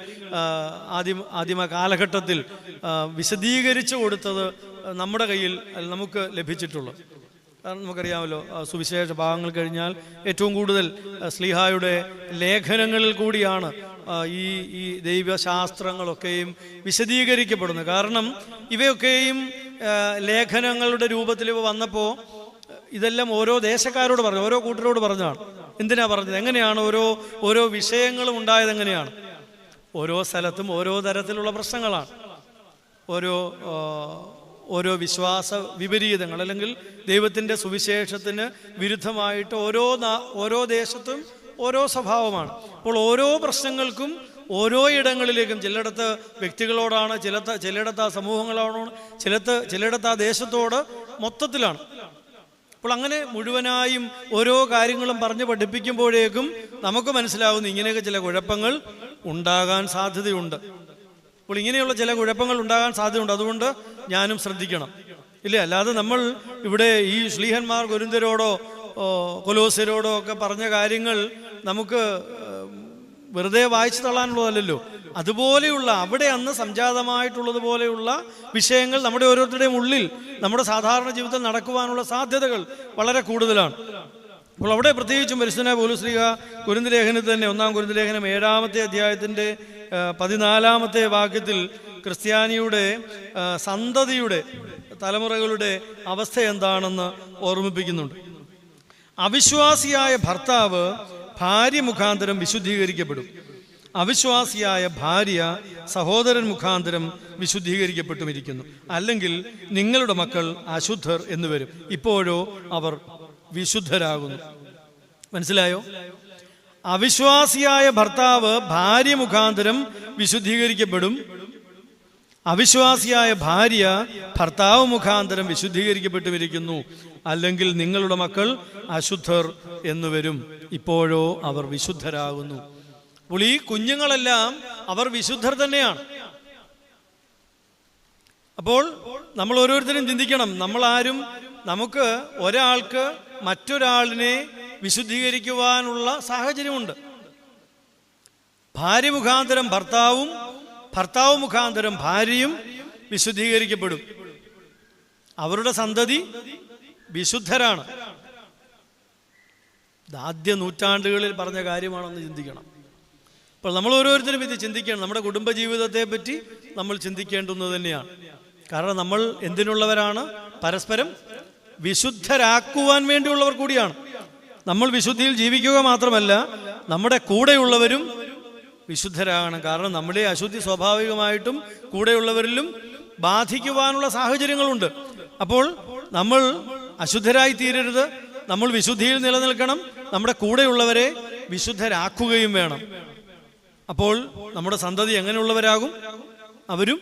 Speaker 1: ആദിമ കാലഘട്ടത്തിൽ വിശദീകരിച്ചു കൊടുത്തത് നമ്മുടെ കയ്യിൽ നമുക്ക് ലഭിച്ചിട്ടുള്ളത്. കാരണം നമുക്കറിയാമല്ലോ, സുവിശേഷ ഭാഗങ്ങൾ കഴിഞ്ഞാൽ ഏറ്റവും കൂടുതൽ സ്ലീഹായുടെ ലേഖനങ്ങളിൽ കൂടിയാണ് ഈ ദൈവശാസ്ത്രങ്ങളൊക്കെയും വിശദീകരിക്കപ്പെടുന്നത്. കാരണം ഇവയൊക്കെയും ലേഖനങ്ങളുടെ രൂപത്തിൽ വന്നപ്പോൾ ഇതെല്ലാം ഓരോ ദേശക്കാരോട് പറഞ്ഞു, ഓരോ കൂട്ടരോട് പറഞ്ഞതാണ്. എന്തിനാ പറഞ്ഞത്? എങ്ങനെയാണ് ഓരോ വിഷയങ്ങളും ഉണ്ടായത്? എങ്ങനെയാണ്? ഓരോ സ്ഥലത്തും ഓരോ തരത്തിലുള്ള പ്രശ്നങ്ങളാണ്. ഓരോ വിശ്വാസ വിപരീതങ്ങൾ, അല്ലെങ്കിൽ ദൈവത്തിൻ്റെ സുവിശേഷത്തിന് വിരുദ്ധമായിട്ട് ഓരോ ദേശത്തും ഓരോ സ്വഭാവമാണ്. അപ്പോൾ ഓരോ പ്രശ്നങ്ങൾക്കും ഓരോ ഇടങ്ങളിലേക്കും, ചിലയിടത്ത് വ്യക്തികളോടാണ്, ചിലയിടത്ത് ആ സമൂഹങ്ങളോടാണ്, ചിലയിടത്ത് ആ ദേശത്തോട് മൊത്തത്തിലാണ്. അപ്പോൾ അങ്ങനെ മുഴുവനായും ഓരോ കാര്യങ്ങളും പറഞ്ഞ് പഠിപ്പിക്കുമ്പോഴേക്കും നമുക്ക് മനസ്സിലാവുന്നു ഇങ്ങനെയൊക്കെ ചില കുഴപ്പങ്ങൾ ഉണ്ടാകാൻ സാധ്യതയുണ്ട്. അപ്പോൾ ഇങ്ങനെയുള്ള ചില കുഴപ്പങ്ങൾ ഉണ്ടാകാൻ സാധ്യതയുണ്ട്. അതുകൊണ്ട് ഞാനും ശ്രദ്ധിക്കണം, ഇല്ലേ? അല്ലാതെ നമ്മൾ ഇവിടെ ഈ ശ്ലീഹന്മാർ കൊരിന്ത്യരോടോ കൊലോസ്യരോടോ ഒക്കെ പറഞ്ഞ കാര്യങ്ങൾ നമുക്ക് വെറുതെ വായിച്ചു തള്ളാനുള്ളതല്ലോ. അതുപോലെയുള്ള അവിടെ അന്ന് സംജാതമായിട്ടുള്ളതുപോലെയുള്ള വിഷയങ്ങൾ നമ്മുടെ ഓരോരുത്തരുടെയും ഉള്ളിൽ നമ്മുടെ സാധാരണ ജീവിതത്തിൽ നടക്കുവാനുള്ള സാധ്യതകൾ വളരെ കൂടുതലാണ്. അപ്പോൾ അവിടെ പ്രത്യേകിച്ചും പരിശുദ്ധനായ പൗലോസ്ലീഹ കൊരിന്ത്യ ലേഖനത്തിൽ തന്നെ 1 കൊരിന്ത്യ ലേഖനം 7-ാമത്തെ അധ്യായത്തിൻ്റെ 14-ാമത്തെ വാക്യത്തിൽ ക്രിസ്ത്യാനിയുടെ സന്തതിയുടെ തലമുറകളുടെ അവസ്ഥ എന്താണെന്ന് ഓർമ്മിപ്പിക്കുന്നുണ്ട്. അവിശ്വാസിയായ ഭർത്താവ് ഭാര്യ മുഖാന്തരം വിശുദ്ധീകരിക്കപ്പെടും, അവിശ്വാസിയായ ഭാര്യ സഹോദരൻ മുഖാന്തരം വിശുദ്ധീകരിക്കപ്പെട്ടുമിരിക്കുന്നു. അല്ലെങ്കിൽ നിങ്ങളുടെ മക്കൾ അശുദ്ധർ എന്ന് വരും, ഇപ്പോഴോ അവർ വിശുദ്ധരാകുന്നു. മനസ്സിലായോ? അവിശ്വാസിയായ ഭർത്താവ് ഭാര്യ മുഖാന്തരം വിശുദ്ധീകരിക്കപ്പെടും, അവിശ്വാസിയായ ഭാര്യ ഭർത്താവ് മുഖാന്തരം വിശുദ്ധീകരിക്കപ്പെട്ടുമിരിക്കുന്നു. അല്ലെങ്കിൽ നിങ്ങളുടെ മക്കൾ അശുദ്ധർ എന്ന് വരും, ഇപ്പോഴോ അവർ വിശുദ്ധരാകുന്നു. അപ്പോൾ ഈ കുഞ്ഞുങ്ങളെല്ലാം അവർ വിശുദ്ധർ തന്നെയാണ്. അപ്പോൾ നമ്മൾ ഓരോരുത്തരും ചിന്തിക്കണം, നമുക്ക് ഒരാൾക്ക് മറ്റൊരാളിനെ വിശുദ്ധീകരിക്കുവാനുള്ള സാഹചര്യമുണ്ട്. ഭാര്യ മുഖാന്തരം ഭർത്താവും, ഭർത്താവ് മുഖാന്തരം ഭാര്യയും വിശുദ്ധീകരിക്കപ്പെടും. അവരുടെ സന്തതി വിശുദ്ധരാണ്. ആദ്യ നൂറ്റാണ്ടുകളിൽ പറഞ്ഞ കാര്യമാണെന്ന് ചിന്തിക്കണം. അപ്പോൾ നമ്മൾ ഓരോരുത്തരും ഇത് ചിന്തിക്കണം. നമ്മുടെ കുടുംബജീവിതത്തെ പറ്റി നമ്മൾ ചിന്തിക്കേണ്ടുന്നത് തന്നെയാണ്. കാരണം നമ്മൾ എന്തിനുള്ളവരാണ്? പരസ്പരം വിശുദ്ധരാക്കുവാൻ വേണ്ടിയുള്ളവർ കൂടിയാണ്. നമ്മൾ വിശുദ്ധിയിൽ ജീവിക്കുക മാത്രമല്ല, നമ്മുടെ കൂടെയുള്ളവരും വിശുദ്ധരാകണം. കാരണം നമ്മുടെ അശുദ്ധി സ്വാഭാവികമായിട്ടും കൂടെയുള്ളവരിലും ബാധിക്കുവാനുള്ള സാഹചര്യങ്ങളുണ്ട്. അപ്പോൾ നമ്മൾ അശുദ്ധരായി തീരരുത്, നമ്മൾ വിശുദ്ധിയിൽ നിലനിൽക്കണം, നമ്മുടെ കൂടെയുള്ളവരെ വിശുദ്ധരാക്കുകയും വേണം. അപ്പോൾ നമ്മുടെ സന്തതി എങ്ങനെയുള്ളവരാകും? അവരും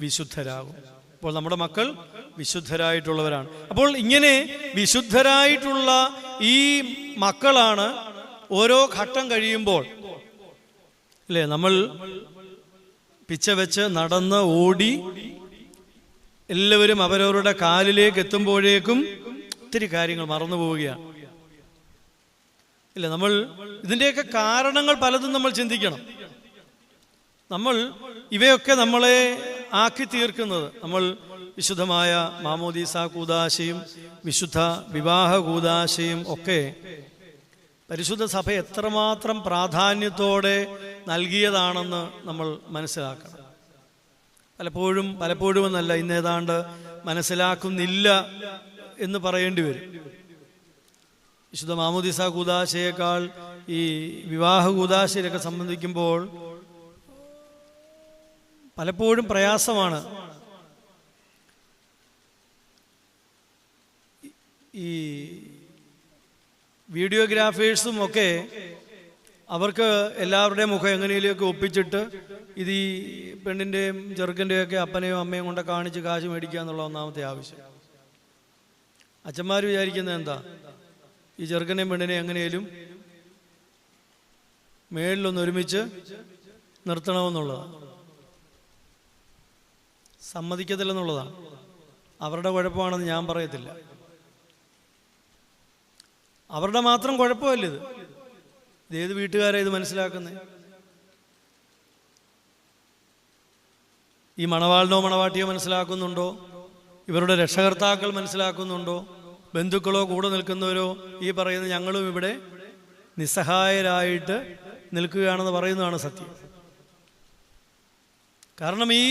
Speaker 1: വിശുദ്ധരാകും. അപ്പോൾ നമ്മുടെ മക്കൾ വിശുദ്ധരായിട്ടുള്ളവരാണ്. അപ്പോൾ ഇങ്ങനെ വിശുദ്ധരായിട്ടുള്ള ഈ മക്കളാണ് ഓരോ ഘട്ടം കഴിയുമ്പോൾ, അല്ലേ, നമ്മൾ പിച്ച വെച്ച് നടന്ന് ഓടി എല്ലാവരും അവരവരുടെ കാലിലേക്ക് എത്തുമ്പോഴേക്കും ഒത്തിരി കാര്യങ്ങൾ മറന്നു പോവുകയാണ്. ഇല്ല, നമ്മൾ ഇതിൻ്റെയൊക്കെ കാരണങ്ങൾ പലതും നമ്മൾ ചിന്തിക്കണം. നമ്മൾ ഇവയൊക്കെ നമ്മളെ ആക്കി തീർക്കുന്നത്, നമ്മൾ വിശുദ്ധമായ മാമോദീസ കൂദാശയും വിശുദ്ധ വിവാഹ കൂദാശയും ഒക്കെ പരിശുദ്ധ സഭ എത്രമാത്രം പ്രാധാന്യത്തോടെ നൽകിയതാണെന്ന് നമ്മൾ മനസ്സിലാക്കണം. പലപ്പോഴും എന്നല്ല, ഇന്നേതാണ്ട് മനസ്സിലാക്കുന്നില്ല എന്ന് പറയേണ്ടി വരും. വിശുദ്ധ മാമോദീസ കൂദാശയേക്കാൾ ഈ വിവാഹ കൂദാശയിലൊക്കെ സംബന്ധിക്കുമ്പോൾ പലപ്പോഴും പ്രയാസമാണ്. ഈ വീഡിയോഗ്രാഫേഴ്സും ഒക്കെ അവർക്ക് എല്ലാവരുടെയും മുഖം എങ്ങനെയൊക്കെ ഒപ്പിച്ചിട്ട് ഇത് ഈ പെണ്ണിൻ്റെയും ചെറുക്കൻ്റെയും ഒക്കെ അപ്പനെയും അമ്മയും കൊണ്ട് കാണിച്ച് കാശ് മേടിക്കുക എന്നുള്ള ഒന്നാമത്തെ ആവശ്യം. അച്ഛന്മാർ വിചാരിക്കുന്നത് എന്താ? ഈ ചെറുക്കനെയും പെണ്ണിനെ എങ്ങനെയും മേളിലൊന്ന് ഒരുമിച്ച് നിർത്തണമെന്നുള്ളതാണ്. സമ്മതിക്കത്തില്ലെന്നുള്ളതാണ്. അവരുടെ കുഴപ്പമാണെന്ന് ഞാൻ പറയത്തില്ല. അവരുടെ മാത്രം കുഴപ്പമല്ല ഇത്. ഇതേത് വീട്ടുകാരെ ഇത് മനസ്സിലാക്കുന്നത്? ഈ മണവാളിനോ മണവാട്ടിയോ മനസ്സിലാക്കുന്നുണ്ടോ? ഇവരുടെ രക്ഷകർത്താക്കൾ മനസ്സിലാക്കുന്നുണ്ടോ? ബന്ധുക്കളോ കൂടെ നിൽക്കുന്നവരോ ഈ പറയുന്ന ഞങ്ങളും ഇവിടെ നിസ്സഹായരായിട്ട് നിൽക്കുകയാണെന്ന് പറയുന്നതാണ് സത്യം. കാരണം ഈ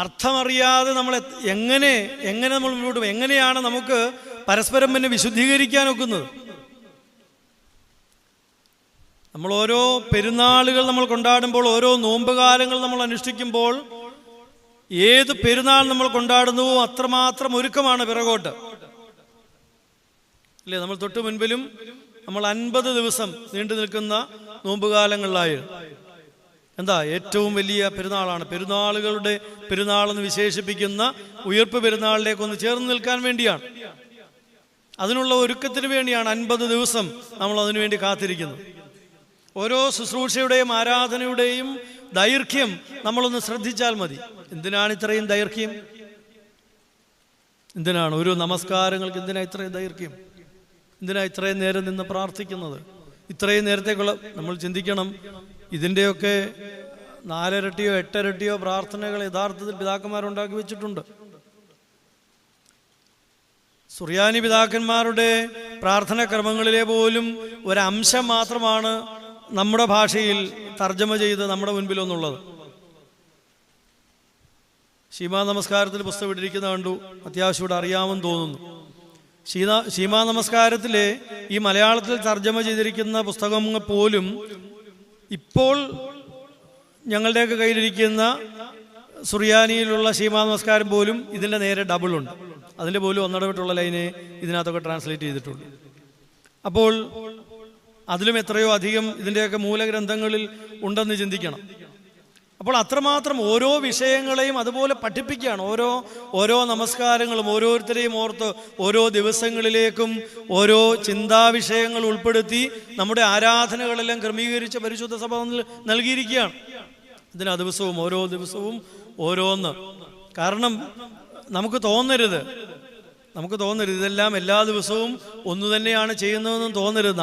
Speaker 1: അർത്ഥമറിയാതെ നമ്മൾ എങ്ങനെ നമ്മൾ മുന്നോട്ട് എങ്ങനെയാണ് നമുക്ക് പരസ്പരം പിന്നെ വിശുദ്ധീകരിക്കാൻ ഒക്കുന്നത്? നമ്മൾ ഓരോ പെരുന്നാളുകൾ നമ്മൾ കൊണ്ടാടുമ്പോൾ, ഓരോ നോമ്പുകാലങ്ങൾ നമ്മൾ അനുഷ്ഠിക്കുമ്പോൾ, ഏത് പെരുന്നാൾ നമ്മൾ കൊണ്ടാടുന്നുവോ അത്രമാത്രം ഒരുക്കമാണ് പിറകോട്ട്, അല്ലേ? നമ്മൾ തൊട്ട് മുൻപിലും നമ്മൾ 50 ദിവസം നീണ്ടു നിൽക്കുന്ന നോമ്പുകാലങ്ങളിലായിരുന്നു. എന്താ ഏറ്റവും വലിയ പെരുന്നാളാണ്. പെരുന്നാളുകളുടെ പെരുന്നാളെന്ന് വിശേഷിപ്പിക്കുന്ന ഉയർപ്പ് പെരുന്നാളിലേക്കൊന്ന് ചേർന്ന് നിൽക്കാൻ വേണ്ടിയാണ്, അതിനുള്ള ഒരുക്കത്തിന് വേണ്ടിയാണ് 50 ദിവസം നമ്മൾ അതിനുവേണ്ടി കാത്തിരിക്കുന്നത്. ഓരോ ശുശ്രൂഷയുടെയും ആരാധനയുടെയും ദൈർഘ്യം നമ്മളൊന്ന് ശ്രദ്ധിച്ചാൽ മതി. എന്തിനാണ് ഇത്രയും ദൈർഘ്യം? എന്തിനാണ് ഒരു നമസ്കാരങ്ങൾക്ക് എന്തിനാ ഇത്രയും ദൈർഘ്യം? എന്തിനാ ഇത്രയും നേരം നിന്ന് പ്രാർത്ഥിക്കുന്നത്? ഇത്രയും നേരത്തേക്കുള്ള നമ്മൾ ചിന്തിക്കണം. ഇതിൻ്റെയൊക്കെ 4 ഇരട്ടിയോ 8 ഇരട്ടിയോ പ്രാർത്ഥനകൾ യഥാർത്ഥത്തിൽ പിതാക്കന്മാരുണ്ടാക്കി വെച്ചിട്ടുണ്ട്. സുറിയാനി പിതാക്കന്മാരുടെ പ്രാർത്ഥന ക്രമങ്ങളിലെ പോലും ഒരംശം മാത്രമാണ് നമ്മുടെ ഭാഷയിൽ തർജ്ജമ ചെയ്ത് നമ്മുടെ മുൻപിലൊന്നുള്ളത്. ശീമാ നമസ്കാരത്തിൽ പുസ്തകം ഇട്ടിരിക്കുന്ന കണ്ടു, അത്യാവശ്യം ഇവിടെ അറിയാമെന്ന് തോന്നുന്നു. ശീമാ നമസ്കാരത്തിലെ ഈ മലയാളത്തിൽ തർജ്ജമ ചെയ്തിരിക്കുന്ന പുസ്തകം പോലും ഇപ്പോൾ ഞങ്ങളുടെയൊക്കെ കയ്യിലിരിക്കുന്ന സുറിയാനിയിലുള്ള ശീമാ നമസ്കാരം പോലും ഇതിൻ്റെ നേരെ ഡബിളുണ്ട്. അതിൻ്റെ പോലും ഒന്നിടവിട്ടുള്ള ലൈനെ ഇതിനകത്തൊക്കെ ട്രാൻസ്ലേറ്റ് ചെയ്തിട്ടുണ്ട്. അപ്പോൾ അതിലും എത്രയോ അധികം ഇതിൻ്റെയൊക്കെ മൂലഗ്രന്ഥങ്ങളിൽ ഉണ്ടെന്ന് ചിന്തിക്കണം. അപ്പോൾ അത്രമാത്രം ഓരോ വിഷയങ്ങളെയും അതുപോലെ പഠിപ്പിക്കുകയാണ്. ഓരോ നമസ്കാരങ്ങളും ഓരോരുത്തരെയും ഓർത്ത് ഓരോ ദിവസങ്ങളിലേക്കും ഓരോ ചിന്താവിഷയങ്ങൾ ഉൾപ്പെടുത്തി നമ്മുടെ ആരാധനകളെല്ലാം ക്രമീകരിച്ച പരിശുദ്ധ സഭ നൽകിയിരിക്കുകയാണ്. ഇതിനാ ദിവസവും ഓരോ ദിവസവും ഓരോന്ന്. കാരണം നമുക്ക് തോന്നരുത് ഇതെല്ലാം എല്ലാ ദിവസവും ഒന്നു തന്നെയാണ് ചെയ്യുന്നതെന്നും തോന്നരുത്.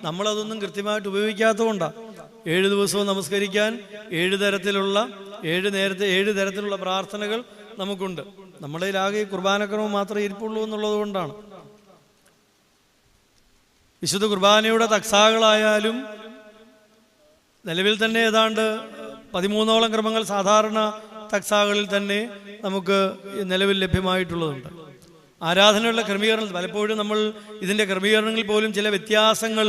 Speaker 1: നമ്മളതൊന്നും കൃത്യമായിട്ട് ഉപയോഗിക്കാത്തതുകൊണ്ടാണ്. 7 ദിവസവും നമസ്കരിക്കാൻ 7 തരത്തിലുള്ള പ്രാർത്ഥനകൾ നമുക്കുണ്ട്. നമ്മുടെ ആകെ കുർബാനക്രമം മാത്രമേ ഇരിപ്പുള്ളൂ എന്നുള്ളത് കൊണ്ടാണ്. വിശുദ്ധ കുർബാനയുടെ തക്സാകളായാലും നിലവിൽ തന്നെ ഏതാണ്ട് 13ഓളം ക്രമങ്ങൾ സാധാരണ തക്സാകളിൽ തന്നെ നമുക്ക് നിലവിൽ ലഭ്യമായിട്ടുള്ളതുണ്ട്. ആരാധനയുള്ള ക്രമീകരണം പലപ്പോഴും നമ്മൾ ഇതിൻ്റെ ക്രമീകരണങ്ങളിൽ പോലും ചില വ്യത്യാസങ്ങൾ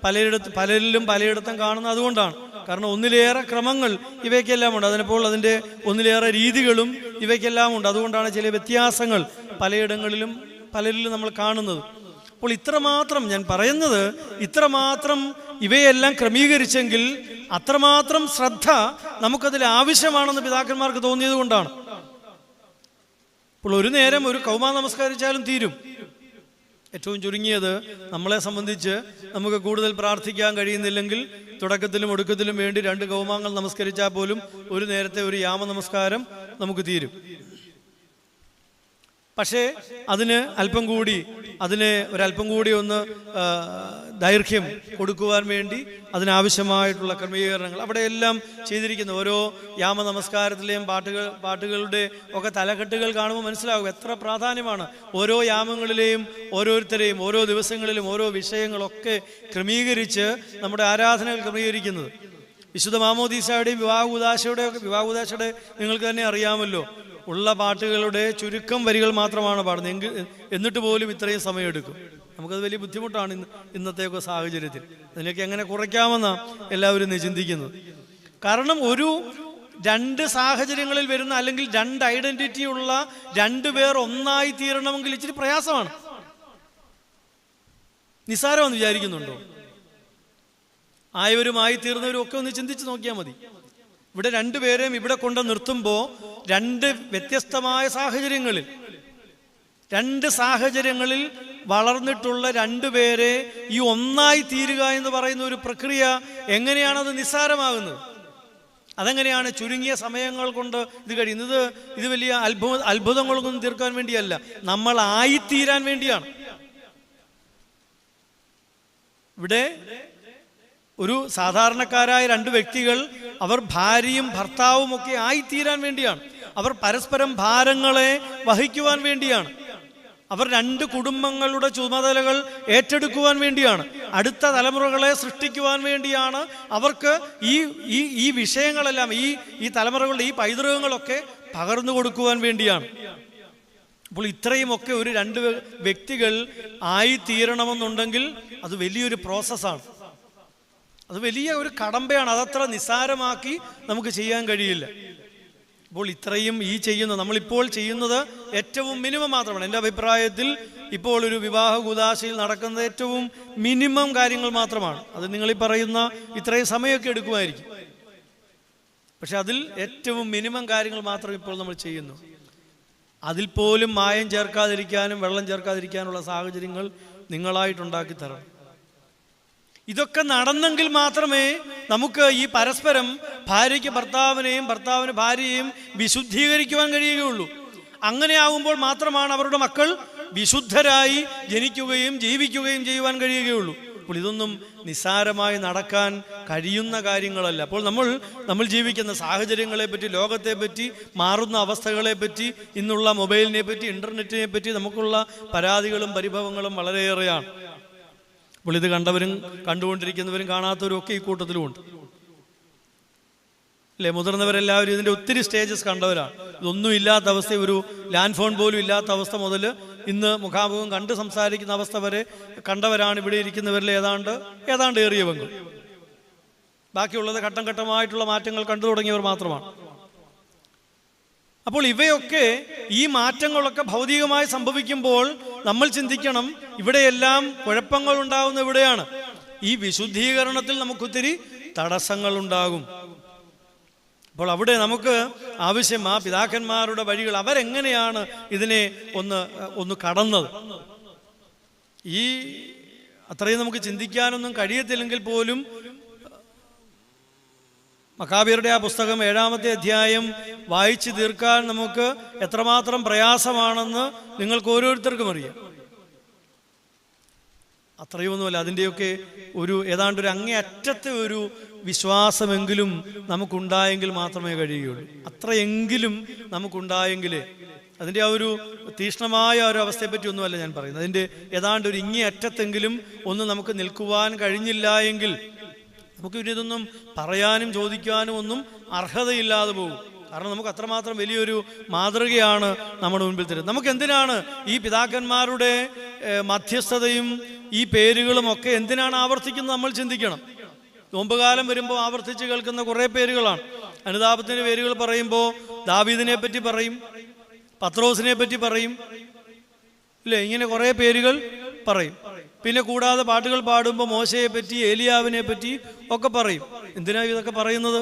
Speaker 1: പലരിലും പലയിടത്തും കാണുന്ന അതുകൊണ്ടാണ്. കാരണം ഒന്നിലേറെ ക്രമങ്ങൾ ഇവയ്ക്കെല്ലാം ഉണ്ട്. അതിനപ്പോൾ അതിൻ്റെ ഒന്നിലേറെ രീതികളും ഇവയ്ക്കെല്ലാം ഉണ്ട്. അതുകൊണ്ടാണ് ചില വ്യത്യാസങ്ങൾ പലയിടങ്ങളിലും പലരിലും നമ്മൾ കാണുന്നത്. അപ്പോൾ ഇത്രമാത്രം ഞാൻ പറയുന്നത്, ഇത്രമാത്രം ഇവയെല്ലാം ക്രമീകരിച്ചെങ്കിൽ അത്രമാത്രം ശ്രദ്ധ നമുക്കതിൽ ആവശ്യമാണെന്ന് പിതാക്കന്മാർക്ക് തോന്നിയത് കൊണ്ടാണ്. അപ്പോൾ ഒരു നേരം ഒരു കൗമാ നമസ്കരിച്ചാലും തീരും. ഏറ്റവും ചുരുങ്ങിയത് നമ്മളെ സംബന്ധിച്ച് നമുക്ക് കൂടുതൽ പ്രാർത്ഥിക്കാൻ കഴിയുന്നില്ലെങ്കിൽ തുടക്കത്തിലും ഒടുക്കത്തിലും വേണ്ടി 2 കൗമാങ്ങൾ നമസ്കരിച്ചാൽ പോലും ഒരു നേരത്തെ ഒരു യാമ നമസ്കാരം നമുക്ക് തീരും. പക്ഷേ അതിന് ഒരല്പം കൂടി ഒന്ന് ദൈർഘ്യം കൊടുക്കുവാൻ വേണ്ടി അതിനാവശ്യമായിട്ടുള്ള ക്രമീകരണങ്ങൾ അവിടെയെല്ലാം ചെയ്തിരിക്കുന്നു. ഓരോ യാമ നമസ്കാരത്തിലെയും പാട്ടുകളുടെ ഒക്കെ തലക്കെട്ടുകൾ കാണുമ്പോൾ മനസ്സിലാകും എത്ര പ്രാധാന്യമാണ് ഓരോ യാമങ്ങളിലെയും ഓരോരുത്തരെയും ഓരോ ദിവസങ്ങളിലും ഓരോ വിഷയങ്ങളൊക്കെ ക്രമീകരിച്ച് നമ്മുടെ ആരാധനകൾ ക്രമീകരിക്കുന്നത്. വിശുദ്ധ മാമോദീസയുടെയും വിവാഹുദാശയുടെ നിങ്ങൾക്ക് തന്നെ അറിയാമല്ലോ, ഉള്ള പാട്ടുകളുടെ ചുരുക്കം വരികൾ മാത്രമാണ് പാടുന്നത്. എന്നിട്ട് പോലും ഇത്രയും സമയമെടുക്കും. നമുക്കത് വലിയ ബുദ്ധിമുട്ടാണ് ഇന്നത്തെയൊക്കെ സാഹചര്യത്തിൽ. അതിനൊക്കെ എങ്ങനെ കുറയ്ക്കാമെന്നാണ് എല്ലാവരും ചിന്തിക്കുന്നത്. കാരണം 2 സാഹചര്യങ്ങളിൽ വരുന്ന അല്ലെങ്കിൽ 2 ഐഡന്റിറ്റി ഉള്ള 2 പേർ ഒന്നായി തീരണമെങ്കിൽ ഇച്ചിരി പ്രയാസമാണ്. നിസ്സാരമെന്ന് വിചാരിക്കുന്നുണ്ടോ? ആയവരുമായി തീർന്നവരും ഒക്കെ ഒന്ന് ചിന്തിച്ച് നോക്കിയാൽ മതി. ഇവിടെ 2 പേരെയും ഇവിടെ കൊണ്ട് നിർത്തുമ്പോൾ 2 വ്യത്യസ്തമായ സാഹചര്യങ്ങളിൽ രണ്ട് സാഹചര്യങ്ങളിൽ വളർന്നിട്ടുള്ള രണ്ടുപേരെ ഈ ഒന്നായി തീരുക എന്ന് പറയുന്ന ഒരു പ്രക്രിയ എങ്ങനെയാണത് നിസ്സാരമാകുന്നത്? അതെങ്ങനെയാണ് ചുരുങ്ങിയ സമയങ്ങൾ കൊണ്ട് ഇത് കഴിയുന്നത്? ഇത് വലിയ അത്ഭുതങ്ങളൊന്നും തീർക്കാൻ വേണ്ടിയല്ല, നമ്മൾ ആയിത്തീരാൻ വേണ്ടിയാണ്. ഇവിടെ ഒരു സാധാരണക്കാരായ രണ്ട് വ്യക്തികൾ, അവർ ഭാര്യയും ഭർത്താവും ഒക്കെ ആയിത്തീരാൻ വേണ്ടിയാണ്. അവർ പരസ്പരം ഭാരങ്ങളെ വഹിക്കുവാൻ വേണ്ടിയാണ്. അവർ രണ്ട് കുടുംബങ്ങളുടെ ചുമതലകൾ ഏറ്റെടുക്കുവാൻ വേണ്ടിയാണ്. അടുത്ത തലമുറകളെ സൃഷ്ടിക്കുവാൻ വേണ്ടിയാണ്. അവർക്ക് ഈ വിഷയങ്ങളെല്ലാം ഈ തലമുറകളുടെ ഈ പൈതൃകങ്ങളൊക്കെ പകർന്നു കൊടുക്കുവാൻ വേണ്ടിയാണ്. അപ്പോൾ ഇത്രയുമൊക്കെ ഒരു രണ്ട് വ്യക്തികൾ ആയിത്തീരണമെന്നുണ്ടെങ്കിൽ അത് വലിയൊരു പ്രോസസ്സാണ്, അത് വലിയ ഒരു കടമ്പയാണ്. അതത്ര നിസ്സാരമാക്കി നമുക്ക് ചെയ്യാൻ കഴിയില്ല. അപ്പോൾ ഇത്രയും നമ്മളിപ്പോൾ ചെയ്യുന്നത് ഏറ്റവും മിനിമം മാത്രമാണ്. എൻ്റെ അഭിപ്രായത്തിൽ ഇപ്പോൾ ഒരു വിവാഹ കൂദാശയിൽ നടക്കുന്നത് ഏറ്റവും മിനിമം കാര്യങ്ങൾ മാത്രമാണ്. അത് നിങ്ങളീ പറയുന്ന ഇത്രയും സമയമൊക്കെ എടുക്കുമായിരിക്കും, പക്ഷെ അതിൽ ഏറ്റവും മിനിമം കാര്യങ്ങൾ മാത്രം ഇപ്പോൾ നമ്മൾ ചെയ്യുന്നു. അതിൽ പോലും മായം ചേർക്കാതിരിക്കാനും വെള്ളം ചേർക്കാതിരിക്കാനുള്ള സാഹചര്യങ്ങൾ നിങ്ങളായിട്ടുണ്ടാക്കി തരണം. ഇതൊക്കെ നടന്നെങ്കിൽ മാത്രമേ നമുക്ക് ഈ പരസ്പരം ഭാര്യയ്ക്ക് ഭർത്താവിനെയും ഭർത്താവിന് ഭാര്യയെയും വിശുദ്ധീകരിക്കുവാൻ കഴിയുകയുള്ളൂ. അങ്ങനെ ആകുമ്പോൾ മാത്രമാണ് അവരുടെ മക്കൾ വിശുദ്ധരായി ജനിക്കുകയും ജീവിക്കുകയും ചെയ്യുവാൻ കഴിയുകയുള്ളൂ. അപ്പോൾ ഇതൊന്നും നിസ്സാരമായി നടക്കാൻ കഴിയുന്ന കാര്യങ്ങളല്ല. അപ്പോൾ നമ്മൾ ജീവിക്കുന്ന സാഹചര്യങ്ങളെ പറ്റി, ലോകത്തെ പറ്റി, മാറുന്ന അവസ്ഥകളെ പറ്റി, ഇന്നുള്ള മൊബൈലിനെ പറ്റി, ഇൻ്റർനെറ്റിനെ പറ്റി നമുക്കുള്ള പരാതികളും പരിഭവങ്ങളും വളരെയേറെയാണ്. അപ്പോൾ ഇത് കണ്ടവരും കണ്ടുകൊണ്ടിരിക്കുന്നവരും കാണാത്തവരും ഒക്കെ ഈ കൂട്ടത്തിലുമുണ്ട് അല്ലേ? മുതിർന്നവരെല്ലാവരും ഇതിൻ്റെ ഒത്തിരി സ്റ്റേജസ് കണ്ടവരാണ്. ഇതൊന്നും ഇല്ലാത്ത അവസ്ഥ, ഒരു ലാൻഡ് ഫോൺ പോലും ഇല്ലാത്ത അവസ്ഥ മുതൽ ഇന്ന് മുഖാമുഖം കണ്ട് സംസാരിക്കുന്ന അവസ്ഥ വരെ കണ്ടവരാണ് ഇവിടെ ഇരിക്കുന്നവരിൽ ഏതാണ്ട് ഏറിയ പങ്ക്. ബാക്കിയുള്ളത് ഘട്ടം ഘട്ടമായിട്ടുള്ള മാറ്റങ്ങൾ കണ്ടു തുടങ്ങിയവർ മാത്രമാണ്. അപ്പോൾ ഇവയൊക്കെ, ഈ മാറ്റങ്ങളൊക്കെ ഭൗതികമായി സംഭവിക്കുമ്പോൾ നമ്മൾ ചിന്തിക്കണം, ഇവിടെയെല്ലാം കുഴപ്പങ്ങൾ ഉണ്ടാകുന്ന ഇവിടെയാണ്. ഈ വിശുദ്ധീകരണത്തിൽ നമുക്കൊത്തിരി തടസ്സങ്ങൾ ഉണ്ടാകും. അപ്പോൾ അവിടെ നമുക്ക് ആവശ്യം ആ പിതാക്കന്മാരുടെ വഴികൾ, അവരെങ്ങനെയാണ് ഇതിനെ ഒന്ന് കടന്നത്. അത്രയും നമുക്ക് ചിന്തിക്കാനൊന്നും കഴിയത്തില്ലെങ്കിൽ പോലും മക്കാബിയരുടെ ആ പുസ്തകം 7-ാമത്തെ അധ്യായം വായിച്ചു തീർക്കാൻ നമുക്ക് എത്രമാത്രം പ്രയാസമാണെന്ന് നിങ്ങൾക്ക് ഓരോരുത്തർക്കും അറിയാം. അത്രയൊന്നുമല്ല, അതിൻ്റെയൊക്കെ ഏതാണ്ട് ഒരു അങ്ങേയറ്റത്തെ ഒരു വിശ്വാസമെങ്കിലും നമുക്കുണ്ടായെങ്കിൽ മാത്രമേ കഴിയുകയുള്ളൂ. അത്രയെങ്കിലും നമുക്കുണ്ടായെങ്കിലേ, അതിൻ്റെ ആ ഒരു തീക്ഷ്ണമായ ഒരു അവസ്ഥയെപ്പറ്റി ഒന്നുമല്ല ഞാൻ പറയുന്നത്, അതിൻ്റെ ഏതാണ്ട് ഒരു ഇങ്ങേയറ്റത്തെങ്കിലും നമുക്ക് നിൽക്കുവാൻ കഴിഞ്ഞില്ല എങ്കിൽ നമുക്ക് പിന്നെ ഇതൊന്നും പറയാനും ചോദിക്കാനും ഒന്നും അർഹതയില്ലാതെ പോകും. കാരണം നമുക്ക് അത്രമാത്രം വലിയൊരു മാതൃകയാണ് നമ്മുടെ മുൻപിൽ തരുന്നത്. നമുക്ക് എന്തിനാണ് ഈ പിതാക്കന്മാരുടെ മധ്യസ്ഥതയും ഈ പേരുകളും ഒക്കെ എന്തിനാണ് ആവർത്തിക്കുന്നത് നമ്മൾ ചിന്തിക്കണം. നോമ്പുകാലം വരുമ്പോൾ ആവർത്തിച്ച് കേൾക്കുന്ന കുറേ പേരുകളാണ്. അനുതാപത്തിൻ്റെ പേരുകൾ പറയുമ്പോൾ ദാവീദിനെ പറ്റി പറയും, പത്രോസിനെ പറ്റി പറയും, ഇല്ലേ? ഇങ്ങനെ കുറേ പേരുകൾ പറയും. പിന്നെ കൂടാതെ പാട്ടുകൾ പാടുമ്പോൾ മോശയെ പറ്റി, ഏലിയാവിനെ പറ്റി ഒക്കെ പറയും. എന്തിനാ ഇതൊക്കെ പറയുന്നത്?